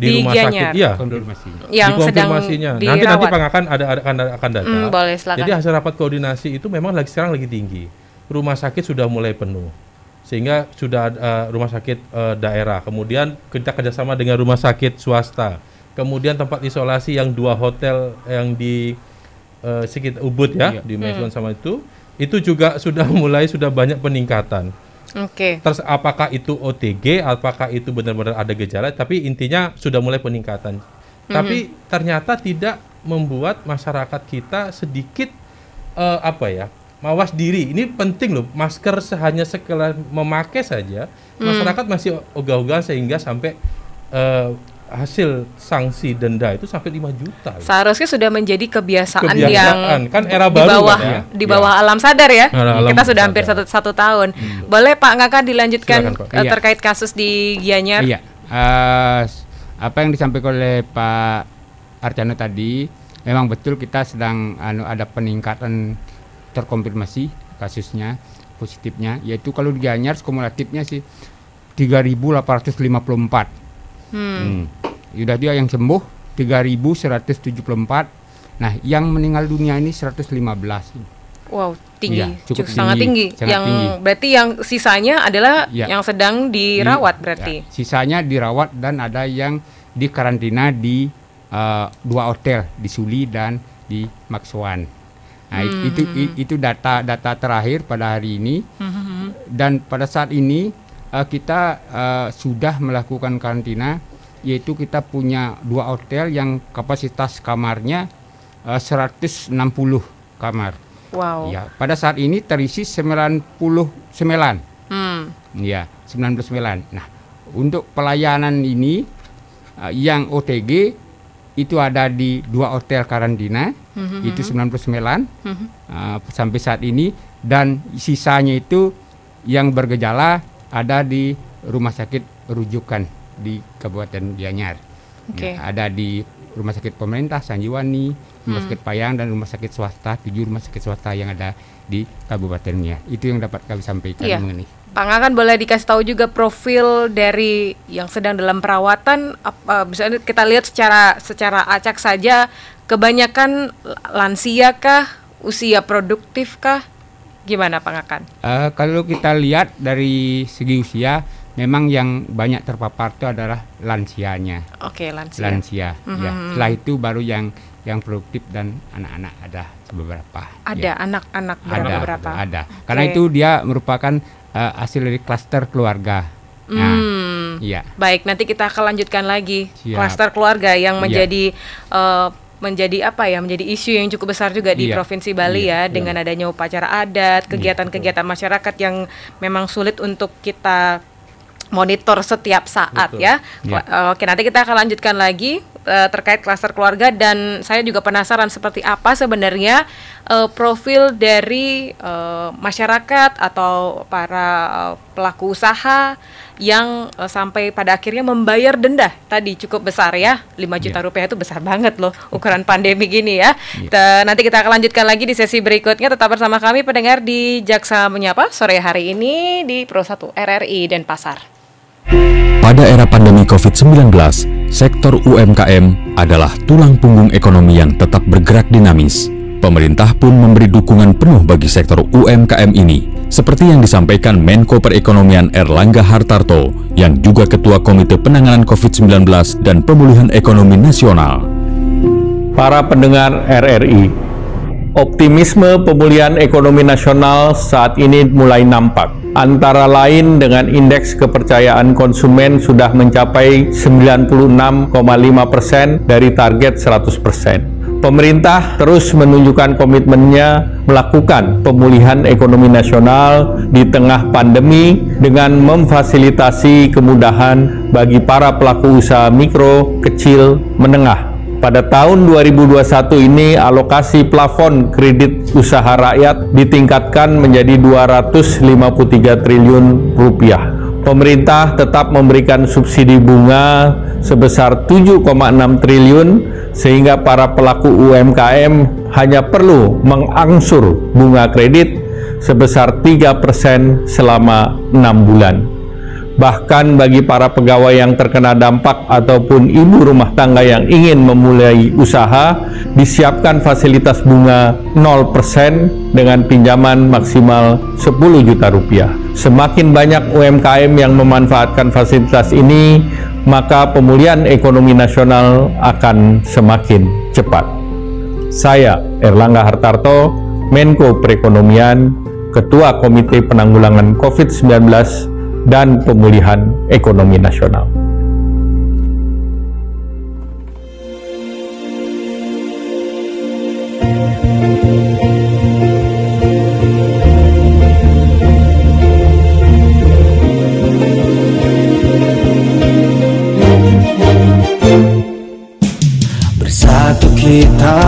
di rumah Gianyar. sakit, ya, yang dikonfirmasinya. sedang Nanti dirawat. Pak akan data. Boleh, silakan. Jadi hasil rapat koordinasi itu memang sekarang lagi tinggi. Rumah sakit sudah mulai penuh, sehingga sudah rumah sakit daerah. Kemudian kita kerjasama dengan rumah sakit swasta. Kemudian tempat isolasi yang 2 hotel yang di sekitar Ubud ya, di Mesuan sama itu juga sudah banyak peningkatan. Terus apakah itu OTG, apakah itu benar-benar ada gejala, tapi intinya sudah mulai peningkatan. Tapi ternyata tidak membuat masyarakat kita sedikit mawas diri. Ini penting loh, masker hanya sekedar memakai saja, masyarakat masih ogah-ogahan sehingga sampai hasil sanksi denda itu sampai 5 juta. Seharusnya sudah menjadi kebiasaan yang kan era baru di bawah alam sadar ya. Kita sudah hampir satu tahun. Boleh Pak Ngaka dilanjutkan terkait kasus di Gianyar? Iya. Apa yang disampaikan oleh Pak Arcano tadi, memang betul kita sedang ada peningkatan terkonfirmasi kasusnya, positifnya, yaitu kalau di Gianyar kumulatifnya sih 3.854. Sudah dia yang sembuh 3.174. Nah, yang meninggal dunia ini 115. Wow, tinggi, ya, cukup sangat tinggi. Yang tinggi. Berarti yang sisanya adalah yang sedang dirawat berarti. Sisanya dirawat dan ada yang di karantina di 2 hotel di Suli dan di Maksuan. Nah, itu data terakhir pada hari ini. Dan pada saat ini kita sudah melakukan karantina, yaitu kita punya 2 hotel yang kapasitas kamarnya 160 kamar. Wow. Ya, pada saat ini terisi 99. Ya, 99. Nah, untuk pelayanan ini yang OTG itu ada di 2 hotel karantina, itu 99 sampai saat ini, dan sisanya itu yang bergejala ada di rumah sakit rujukan di Kabupaten Gianyar. Okay. Ya, ada di rumah sakit pemerintah Sanjiwani, rumah sakit Payang, dan rumah sakit swasta, 7 rumah sakit swasta yang ada di Kabupaten Gianyar. Itu yang dapat kami sampaikan mengenai. Pak Ngakan, boleh dikasih tahu juga profil dari yang sedang dalam perawatan? Misalnya kita lihat secara acak saja, kebanyakan lansia kah, usia produktif kah? Gimana Pak Ngakan? Kalau kita lihat dari segi usia, memang yang banyak terpapar itu adalah lansianya. Oke, lansia. Ya. Setelah itu baru yang produktif dan anak-anak ada beberapa. Ada anak-anak beberapa. Ada. Karena itu dia merupakan hasil dari klaster keluarga. Iya. Baik, nanti kita akan lanjutkan lagi klaster keluarga yang menjadi menjadi isu yang cukup besar juga di Provinsi Bali dengan adanya upacara adat, kegiatan-kegiatan masyarakat yang memang sulit untuk kita monitor setiap saat. Oke, nanti kita akan lanjutkan lagi terkait klaster keluarga, dan saya juga penasaran seperti apa sebenarnya profil dari masyarakat atau para pelaku usaha yang sampai pada akhirnya membayar denda tadi cukup besar ya, 5 juta rupiah itu besar banget loh ukuran pandemi gini ya. Nanti kita akan lanjutkan lagi di sesi berikutnya. Tetap bersama kami pendengar di Jaksa Menyapa sore hari ini di Pro 1 RRI Denpasar. Pada era pandemi COVID-19, sektor UMKM adalah tulang punggung ekonomi yang tetap bergerak dinamis. Pemerintah pun memberi dukungan penuh bagi sektor UMKM ini, seperti yang disampaikan Menko Perekonomian Erlangga Hartarto, yang juga Ketua Komite Penanganan COVID-19 dan Pemulihan Ekonomi Nasional. Para pendengar RRI, optimisme pemulihan ekonomi nasional saat ini mulai nampak. Antara lain dengan indeks kepercayaan konsumen sudah mencapai 96,5% dari target 100%. Pemerintah terus menunjukkan komitmennya melakukan pemulihan ekonomi nasional di tengah pandemi dengan memfasilitasi kemudahan bagi para pelaku usaha mikro, kecil, menengah. Pada tahun 2021 ini alokasi plafon kredit usaha rakyat ditingkatkan menjadi 253 triliun rupiah. Pemerintah tetap memberikan subsidi bunga sebesar 7,6 triliun sehingga para pelaku UMKM hanya perlu mengangsur bunga kredit sebesar 3% selama 6 bulan. Bahkan bagi para pegawai yang terkena dampak ataupun ibu rumah tangga yang ingin memulai usaha, disiapkan fasilitas bunga 0% dengan pinjaman maksimal 10 juta rupiah. Semakin banyak UMKM yang memanfaatkan fasilitas ini, maka pemulihan ekonomi nasional akan semakin cepat. Saya Erlangga Hartarto, Menko Perekonomian, Ketua Komite Penanggulangan COVID-19 dan Pemulihan Ekonomi Nasional.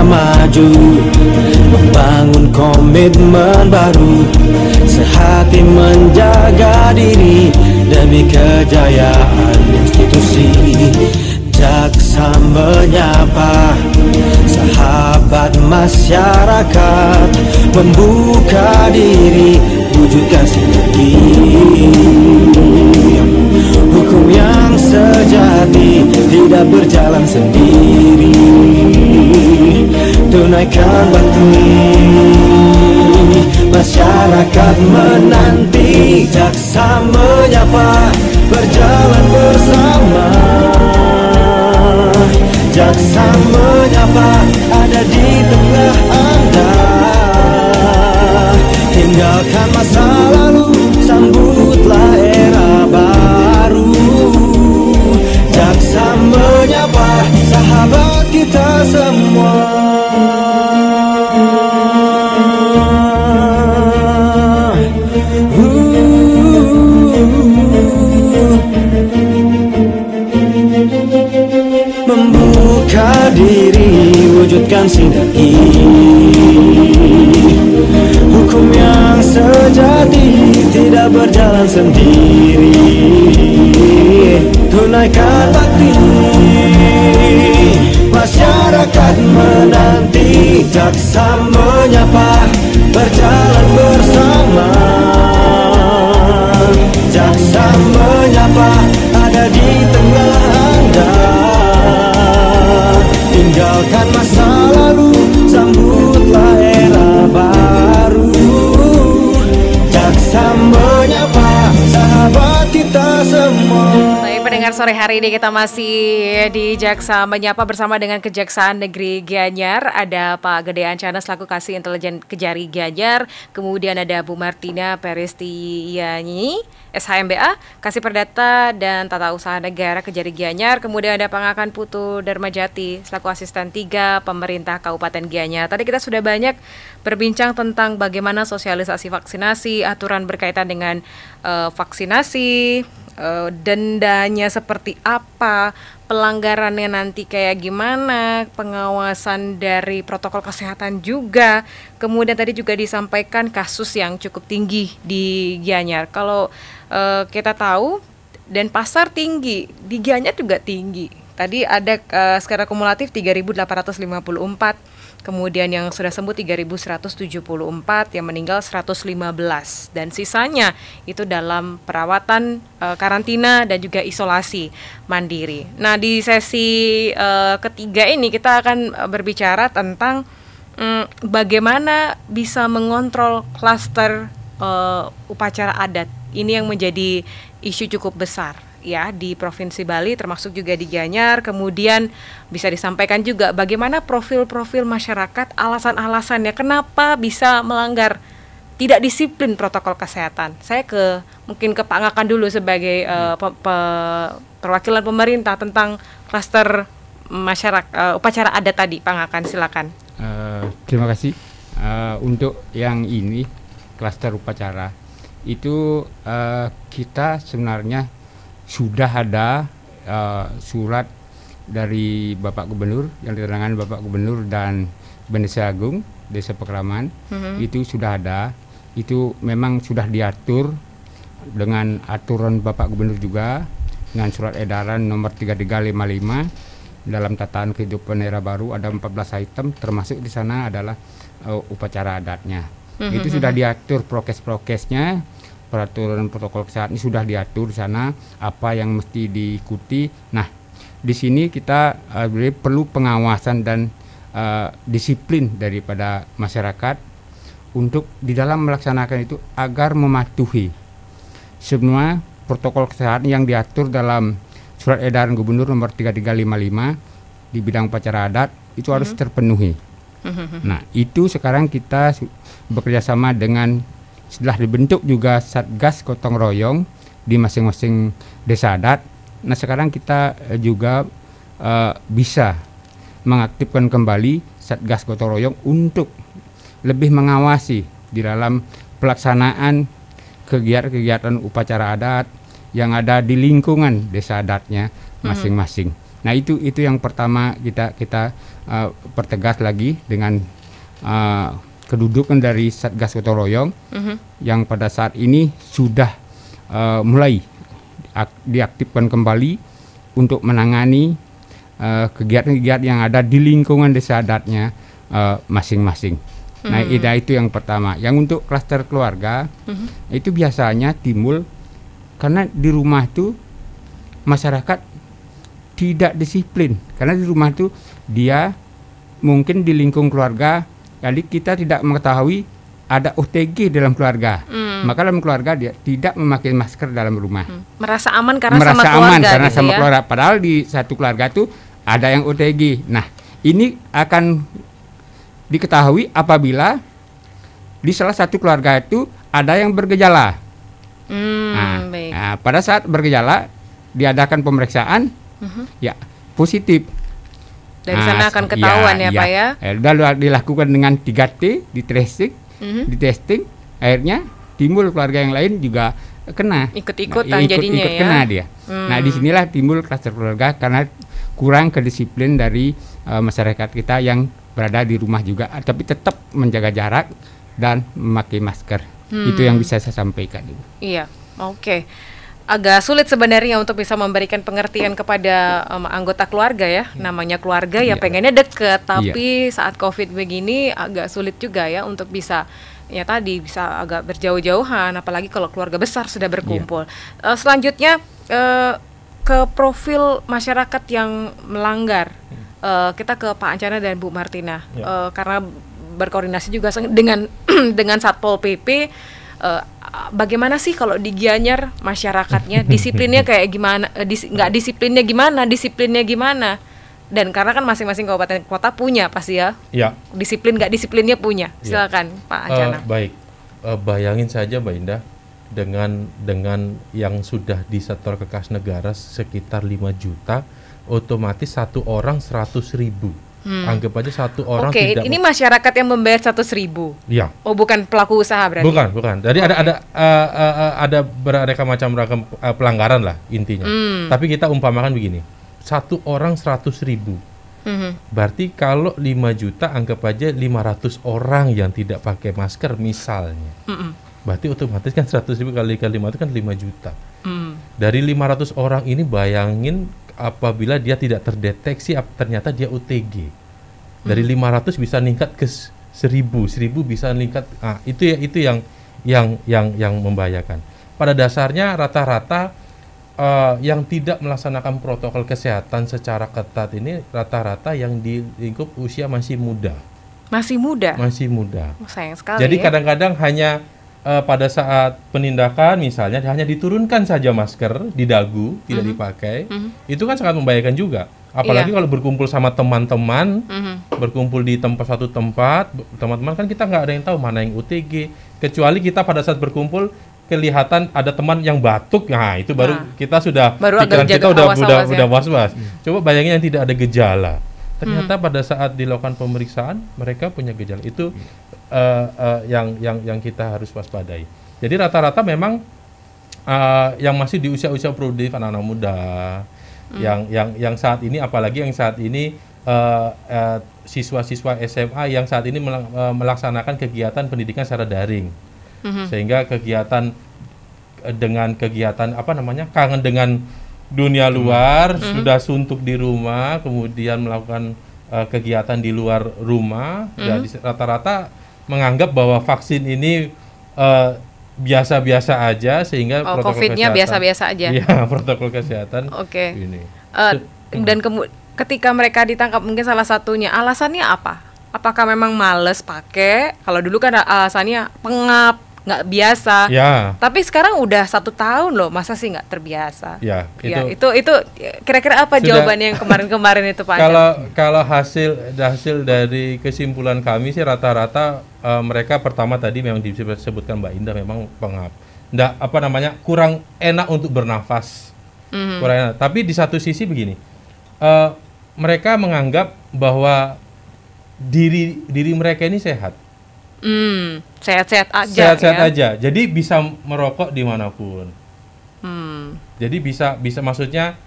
maju, membangun komitmen baru, sehati menjaga diri demi kejayaan institusi. Jaksa menyapa sahabat masyarakat, membuka diri, wujudkan sinergi. Hukum yang sejati tidak berjalan sendiri. Tunaikan bakti, masyarakat menanti. Jaksa menyapa, berjalan bersama. Jaksa menyapa, ada di tengah Anda. Tinggalkan masa lalu, sambutlah era baru. Jaksa menyapa, sahabat kita semua. Membuka diri, wujudkan sinergi. Hukum yang sejati tidak berjalan sendiri. Tunaikan bakti, masyarakat menanti. Jaksa menyapa, berjalan bersama. Jaksa menyapa, ada di tengah Anda. Tinggalkan masa lalu, sambutlah era baru. Jaksa menyapa, sahabat kita semua. Baik pendengar, sore hari ini kita masih di Jaksa Menyapa bersama dengan Kejaksaan Negeri Gianyar. Ada Pak Gede Ancana selaku Kasih Intelijen Kejari Gianyar. Kemudian ada Bu Martina Peristiani, SHMBA, Kasih Perdata dan Tata Usaha Negara Kejari Gianyar. Kemudian ada Pangakan Putu Darmajati selaku Asisten 3 Pemerintah Kabupaten Gianyar. Tadi kita sudah banyak berbincang tentang bagaimana sosialisasi vaksinasi, aturan berkaitan dengan vaksinasi, dendanya seperti apa, pelanggarannya nanti kayak gimana, pengawasan dari protokol kesehatan juga. Kemudian tadi juga disampaikan kasus yang cukup tinggi di Gianyar. Kalau kita tahu Denpasar tinggi, di Gianyar juga tinggi. Tadi ada secara kumulatif 3.854, kemudian yang sudah sembuh 3.174, yang meninggal 115, dan sisanya itu dalam perawatan karantina dan juga isolasi mandiri. Nah, di sesi ketiga ini kita akan berbicara tentang bagaimana bisa mengontrol klaster upacara adat. Ini yang menjadi isu cukup besar ya di Provinsi Bali, termasuk juga di Gianyar. Kemudian bisa disampaikan juga bagaimana profil-profil masyarakat, alasan-alasannya kenapa bisa melanggar, tidak disiplin protokol kesehatan. Saya mungkin ke Pak Ngakan dulu sebagai perwakilan pemerintah tentang klaster masyarakat upacara adat tadi. Pak Ngakan, silakan. Terima kasih. Untuk yang ini klaster upacara itu kita sebenarnya sudah ada surat dari Bapak Gubernur, yang diterangkan Bapak Gubernur dan Bendesa Agung Desa Pekraman. Itu sudah ada, itu memang sudah diatur dengan aturan Bapak Gubernur juga, dengan surat edaran nomor 3355 dalam tataan kehidupan era baru. Ada 14 item, termasuk di sana adalah upacara adatnya. Itu sudah diatur prokes-prokesnya, peraturan protokol kesehatan ini sudah diatur di sana, apa yang mesti diikuti. Nah, di sini kita perlu pengawasan dan disiplin daripada masyarakat untuk di dalam melaksanakan itu agar mematuhi semua protokol kesehatan yang diatur dalam surat edaran Gubernur nomor 3355 di bidang upacara adat itu harus terpenuhi. Nah, itu sekarang kita bekerjasama dengan, setelah dibentuk juga Satgas Gotong Royong di masing-masing desa adat. Nah, sekarang kita juga bisa mengaktifkan kembali Satgas Gotong Royong untuk lebih mengawasi di dalam pelaksanaan kegiatan-kegiatan upacara adat yang ada di lingkungan desa adatnya masing-masing. Nah itu yang pertama kita pertegas lagi dengan kedudukan dari Satgas Gotong Royong yang pada saat ini sudah mulai diaktifkan kembali untuk menangani kegiatan-kegiatan yang ada di lingkungan desa adatnya masing-masing. Nah itu yang pertama. Yang untuk klaster keluarga itu biasanya timbul karena di rumah itu masyarakat tidak disiplin, karena di rumah itu dia mungkin di lingkung keluarga, jadi kita tidak mengetahui ada OTG dalam keluarga, maka dalam keluarga dia tidak memakai masker dalam rumah. Merasa aman karena merasa sama keluarga, aman karena gitu sama ya? keluarga. Padahal di satu keluarga itu ada yang OTG. Nah ini akan diketahui apabila di salah satu keluarga itu ada yang bergejala. Nah, pada saat bergejala diadakan pemeriksaan, ya positif. Dari sana akan ketahuan ya Pak ya? Lalu dilakukan dengan 3T, di tracing, di testing, akhirnya timbul keluarga yang lain juga kena. Ikut-ikutan jadinya ikut ya? Kena dia. Nah disinilah timbul klaster keluarga karena kurang kedisiplin dari masyarakat kita yang berada di rumah juga, tapi tetap menjaga jarak dan memakai masker. Itu yang bisa saya sampaikan, Ibu. Iya, oke. Agak sulit sebenarnya untuk bisa memberikan pengertian kepada anggota keluarga ya. Namanya keluarga ya pengennya deket, tapi saat COVID begini agak sulit juga ya untuk bisa ya tadi bisa agak berjauh-jauhan, apalagi kalau keluarga besar sudah berkumpul. Selanjutnya ke profil masyarakat yang melanggar. Kita ke Pak Ancana dan Bu Martina karena berkoordinasi juga dengan dengan Satpol PP. Bagaimana sih kalau di Gianyar masyarakatnya disiplinnya kayak gimana? Nggak disiplinnya gimana? Disiplinnya gimana? Dan karena kan masing-masing kabupaten kota punya pasti ya. Disiplin nggak disiplinnya punya. Silakan Pak Ancana. Baik, bayangin saja Mbak Indah dengan yang sudah disetor ke kas negara sekitar 5 juta, otomatis satu orang 100.000. Anggap aja satu orang tidak. Ini masyarakat yang membayar 100.000. Iya. Oh, bukan pelaku usaha berarti. Bukan. Jadi ada beraneka macam ragam pelanggaran lah intinya. Tapi kita umpamakan begini, satu orang 100.000. Berarti kalau 5 juta anggap aja 500 orang yang tidak pakai masker misalnya. Berarti otomatis kan 100.000 kali 5 itu kan 5 juta. Dari 500 orang ini bayangin apabila dia tidak terdeteksi ternyata dia OTG. Dari 500 bisa meningkat ke 1.000 bisa meningkat. Nah, itu yang membahayakan. Pada dasarnya rata-rata yang tidak melaksanakan protokol kesehatan secara ketat ini rata-rata yang di lingkup usia masih muda. Masih muda. Oh, sayang sekali. Jadi ya? kadang-kadang hanya pada saat penindakan misalnya hanya diturunkan saja masker di dagu, tidak dipakai, itu kan sangat membahayakan juga. Apalagi kalau berkumpul sama teman-teman, berkumpul di satu tempat, teman-teman kan kita nggak ada yang tahu mana yang OTG. Kecuali kita pada saat berkumpul kelihatan ada teman yang batuk, nah itu baru kita sudah pikiran kita udah was-was. Coba bayangin yang tidak ada gejala. Ternyata pada saat dilakukan pemeriksaan mereka punya gejala. Itu yang kita harus waspadai. Jadi rata-rata memang yang masih di usia-usia produktif, anak-anak muda, yang saat ini, apalagi yang saat ini siswa-siswa SMA yang saat ini melaksanakan kegiatan pendidikan secara daring, sehingga kegiatan kangen dengan dunia luar, sudah suntuk di rumah, kemudian melakukan kegiatan di luar rumah, jadi rata-rata menganggap bahwa vaksin ini biasa-biasa aja sehingga protokol COVID-nya kesehatan biasa-biasa aja. Iya, protokol kesehatan. Ini. Dan ketika mereka ditangkap mungkin salah satunya alasannya apa? Apakah memang males pakai? Kalau dulu kan alasannya pengap, nggak biasa. Ya. Tapi sekarang udah 1 tahun loh, masa sih nggak terbiasa? Ya, itu kira-kira apa jawabannya yang kemarin-kemarin itu Pak? Kalau hasil dari kesimpulan kami sih rata-rata mereka pertama tadi memang disebutkan Mbak Indah memang pengap. Kurang enak untuk bernafas. Kurang enak. Tapi di satu sisi begini, mereka menganggap bahwa diri mereka ini sehat. Sehat-sehat aja. Sehat-sehat aja. Jadi bisa merokok dimanapun. Jadi bisa maksudnya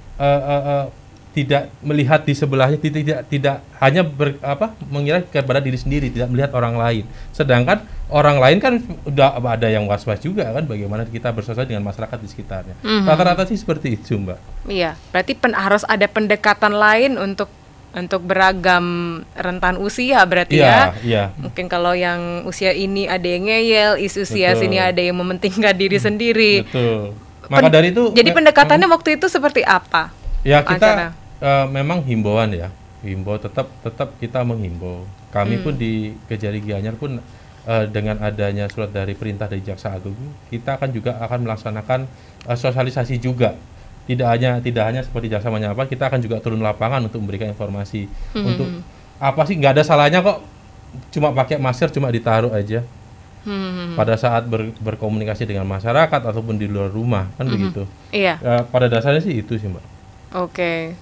tidak melihat di sebelahnya, tidak hanya mengira kepada diri sendiri, tidak melihat orang lain. Sedangkan orang lain kan udah ada yang was-was juga kan, bagaimana kita bersosialisasi dengan masyarakat di sekitarnya. Rata-rata sih seperti itu, Mbak. Iya, berarti harus ada pendekatan lain untuk beragam rentan usia berarti ya. Iya. Mungkin kalau yang usia ini ada yang ngeyel, usia sini ada yang mementingkan diri sendiri. Betul. Maka dari itu. Jadi pendekatannya waktu itu seperti apa? Ya kita memang himbauan ya, tetap kita menghimbau. Kami pun di Kejari Gianyar pun dengan adanya surat dari perintah dari Jaksa Agung, kita akan melaksanakan sosialisasi juga. Tidak hanya seperti Jaksa Menyapa, kita akan juga turun lapangan untuk memberikan informasi. Untuk apa sih, nggak ada salahnya kok cuma pakai masker, cuma ditaruh aja. Pada saat berkomunikasi dengan masyarakat ataupun di luar rumah kan begitu. Iya. Pada dasarnya sih itu sih, Mbak. Oke.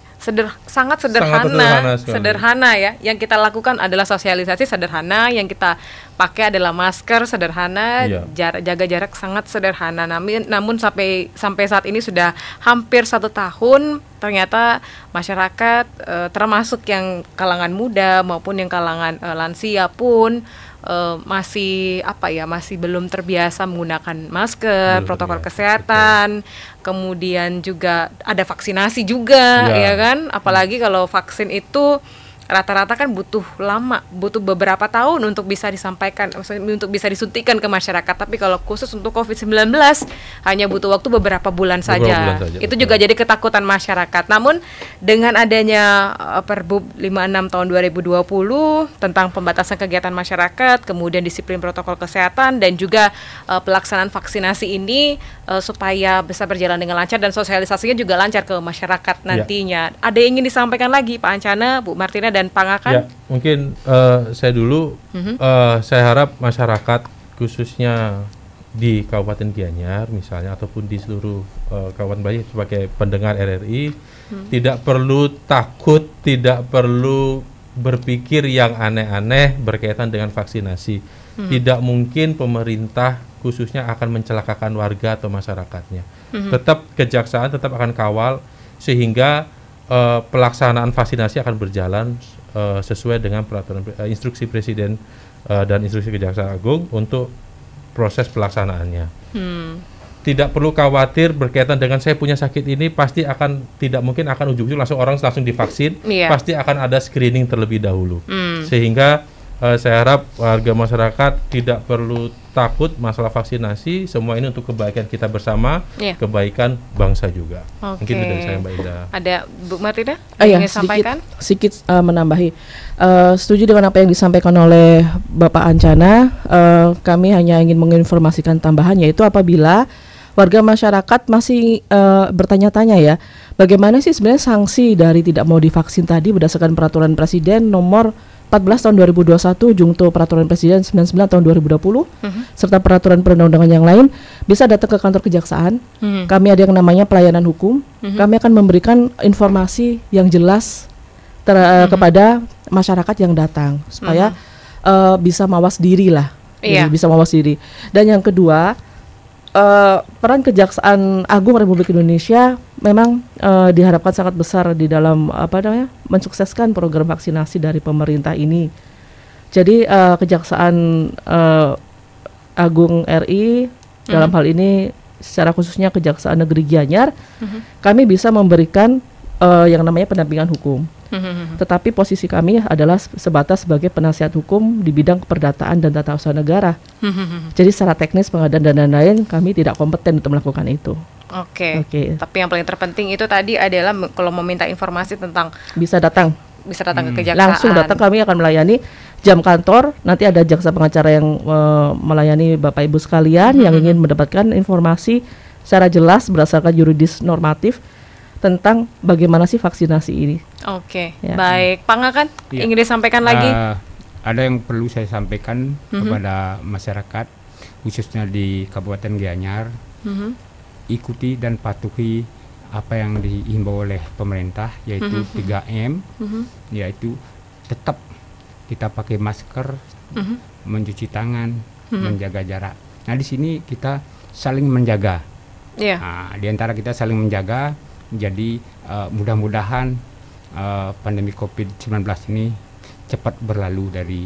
Sangat sederhana ya. Yang kita lakukan adalah sosialisasi sederhana, yang kita pakai adalah masker sederhana, jaga jarak sangat sederhana. Namun sampai saat ini sudah hampir 1 tahun, ternyata masyarakat termasuk yang kalangan muda maupun yang kalangan lansia pun masih belum terbiasa menggunakan masker, protokol kesehatan. Kemudian juga ada vaksinasi juga, ya kan? Apalagi kalau vaksin itu rata-rata kan butuh beberapa tahun untuk bisa disampaikan, untuk bisa disuntikan ke masyarakat. Tapi kalau khusus untuk COVID-19 hanya butuh waktu beberapa bulan saja. Itu juga jadi ketakutan masyarakat. Namun dengan adanya Perbup 56 tahun 2020 tentang pembatasan kegiatan masyarakat, kemudian disiplin protokol kesehatan dan juga pelaksanaan vaksinasi ini supaya bisa berjalan dengan lancar dan sosialisasinya juga lancar ke masyarakat nantinya. Ada yang ingin disampaikan lagi Pak Ancana, Bu Martina dan Pangakan? Ya, mungkin saya dulu saya harap masyarakat khususnya di Kabupaten Gianyar misalnya ataupun di seluruh Kabupaten Bali sebagai pendengar RRI tidak perlu takut, tidak perlu berpikir yang aneh-aneh berkaitan dengan vaksinasi. Tidak mungkin pemerintah khususnya akan mencelakakan warga atau masyarakatnya. Tetap kejaksaan tetap akan kawal sehingga pelaksanaan vaksinasi akan berjalan sesuai dengan peraturan instruksi Presiden dan instruksi Kejaksaan Agung untuk proses pelaksanaannya. Tidak perlu khawatir berkaitan dengan saya punya sakit ini pasti tidak mungkin akan ujung-ujung langsung divaksin, pasti akan ada screening terlebih dahulu. Sehingga saya harap warga masyarakat tidak perlu takut masalah vaksinasi, semua ini untuk kebaikan kita bersama, kebaikan bangsa juga. Mungkin itu dari saya, Mbak Ida. Ada Bu Martina ingin sampaikan? Sedikit menambahi. Setuju dengan apa yang disampaikan oleh Bapak Ancana. Kami hanya ingin menginformasikan tambahan, yaitu apabila warga masyarakat masih bertanya-tanya ya, bagaimana sih sebenarnya sanksi dari tidak mau divaksin tadi berdasarkan peraturan Presiden nomor 14 tahun 2021 jungto peraturan Presiden 99 tahun 2020 serta peraturan perundang-undangan yang lain, bisa datang ke kantor kejaksaan. Kami ada yang namanya pelayanan hukum. Kami akan memberikan informasi yang jelas kepada masyarakat yang datang supaya bisa mawas diri lah. Bisa mawas diri. Dan yang kedua, peran Kejaksaan Agung Republik Indonesia memang diharapkan sangat besar di dalam mensukseskan program vaksinasi dari pemerintah ini. Jadi Kejaksaan Agung RI dalam hal ini secara khususnya Kejaksaan Negeri Gianyar, kami bisa memberikan yang namanya pendampingan hukum. Tetapi posisi kami adalah sebatas sebagai penasihat hukum di bidang keperdataan dan tata usaha negara. Jadi secara teknis pengadaan dan lain-lain kami tidak kompeten untuk melakukan itu. Oke. Tapi yang paling terpenting itu tadi adalah kalau mau minta informasi tentang bisa datang ke kejaksaan. Langsung datang, kami akan melayani jam kantor. Nanti ada jaksa pengacara yang melayani Bapak Ibu sekalian yang ingin mendapatkan informasi secara jelas berdasarkan yuridis normatif tentang bagaimana sih vaksinasi ini. Oke, baik. Pangakan ingin disampaikan lagi? Ada yang perlu saya sampaikan kepada masyarakat khususnya di Kabupaten Gianyar. Ikuti dan patuhi apa yang dihimbau oleh pemerintah, yaitu 3M, yaitu tetap kita pakai masker, mencuci tangan, menjaga jarak. Nah, di sini kita saling menjaga. Di antara kita saling menjaga. Jadi mudah-mudahan pandemi COVID-19 ini cepat berlalu dari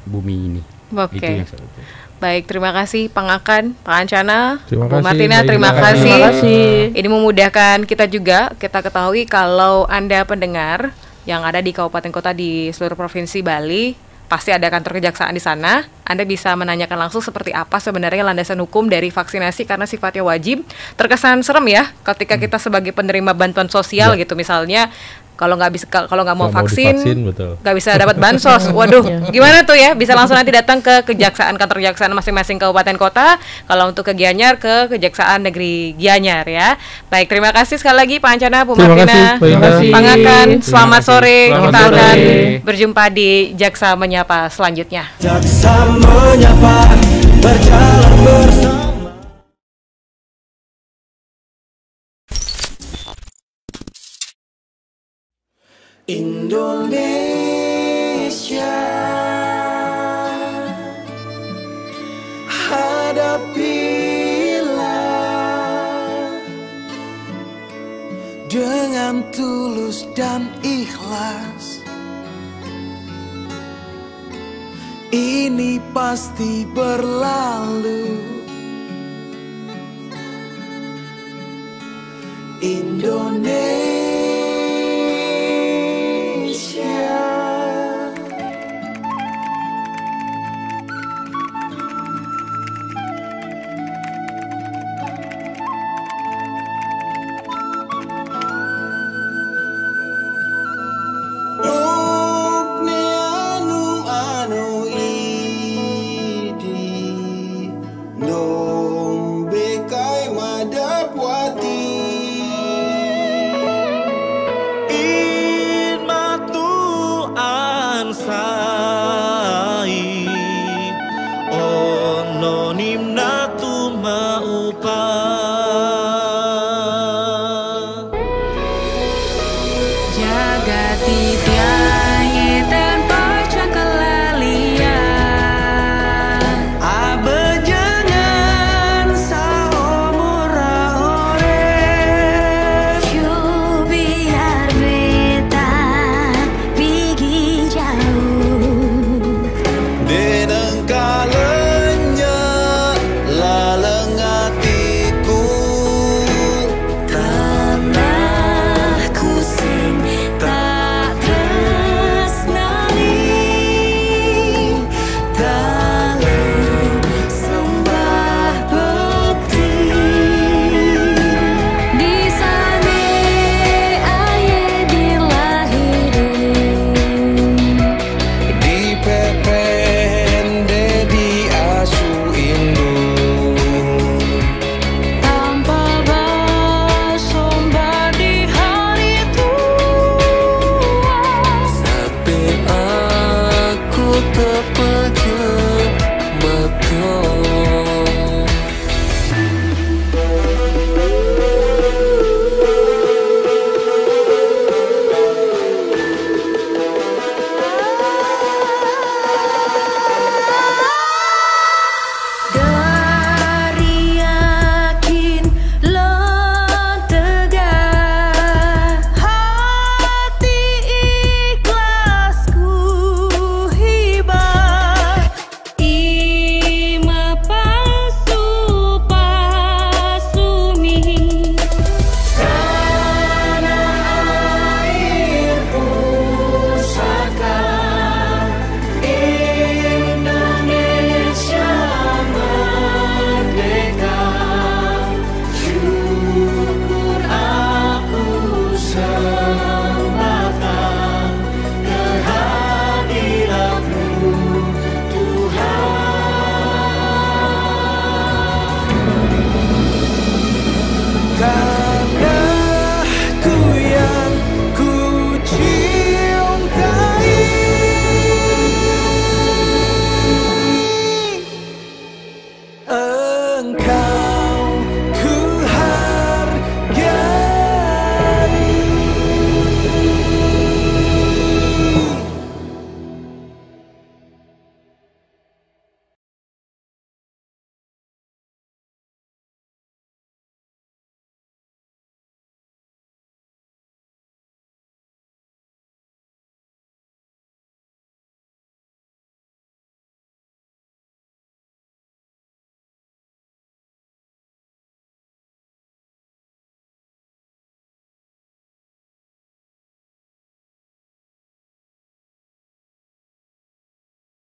bumi ini. Oke. Itu yang saya ucapkan. Baik, terima kasih Pak Akan, Pak Ancana, Terima Bu kasih, Martina, Mbak terima Ida. kasih. Terima kasih. Ini memudahkan kita juga, kita ketahui kalau Anda pendengar yang ada di kabupaten kota di seluruh provinsi Bali, pasti ada kantor kejaksaan di sana. Anda bisa menanyakan langsung seperti apa sebenarnya landasan hukum dari vaksinasi karena sifatnya wajib. Terkesan serem ya ketika kita sebagai penerima bantuan sosial gitu misalnya. Kalau nggak mau vaksin, betul. nggak bisa dapat bansos. Waduh, gimana tuh ya? Bisa langsung nanti datang ke kejaksaan, kantor kejaksaan masing-masing kabupaten kota. Kalau untuk ke Gianyar, ke Kejaksaan Negeri Gianyar ya. Baik, terima kasih sekali lagi Pak Ancana, Bu Terima Martina, kasih, Pak Ida. Pak Akan. Selamat sore. Selamat Kita sore. akan berjumpa di Jaksa Menyapa selanjutnya. Jaksa menyapa berjalan bersama. Indonesia, hadapilah dengan tulus dan ikhlas. Ini pasti berlalu. Indonesia. Jagati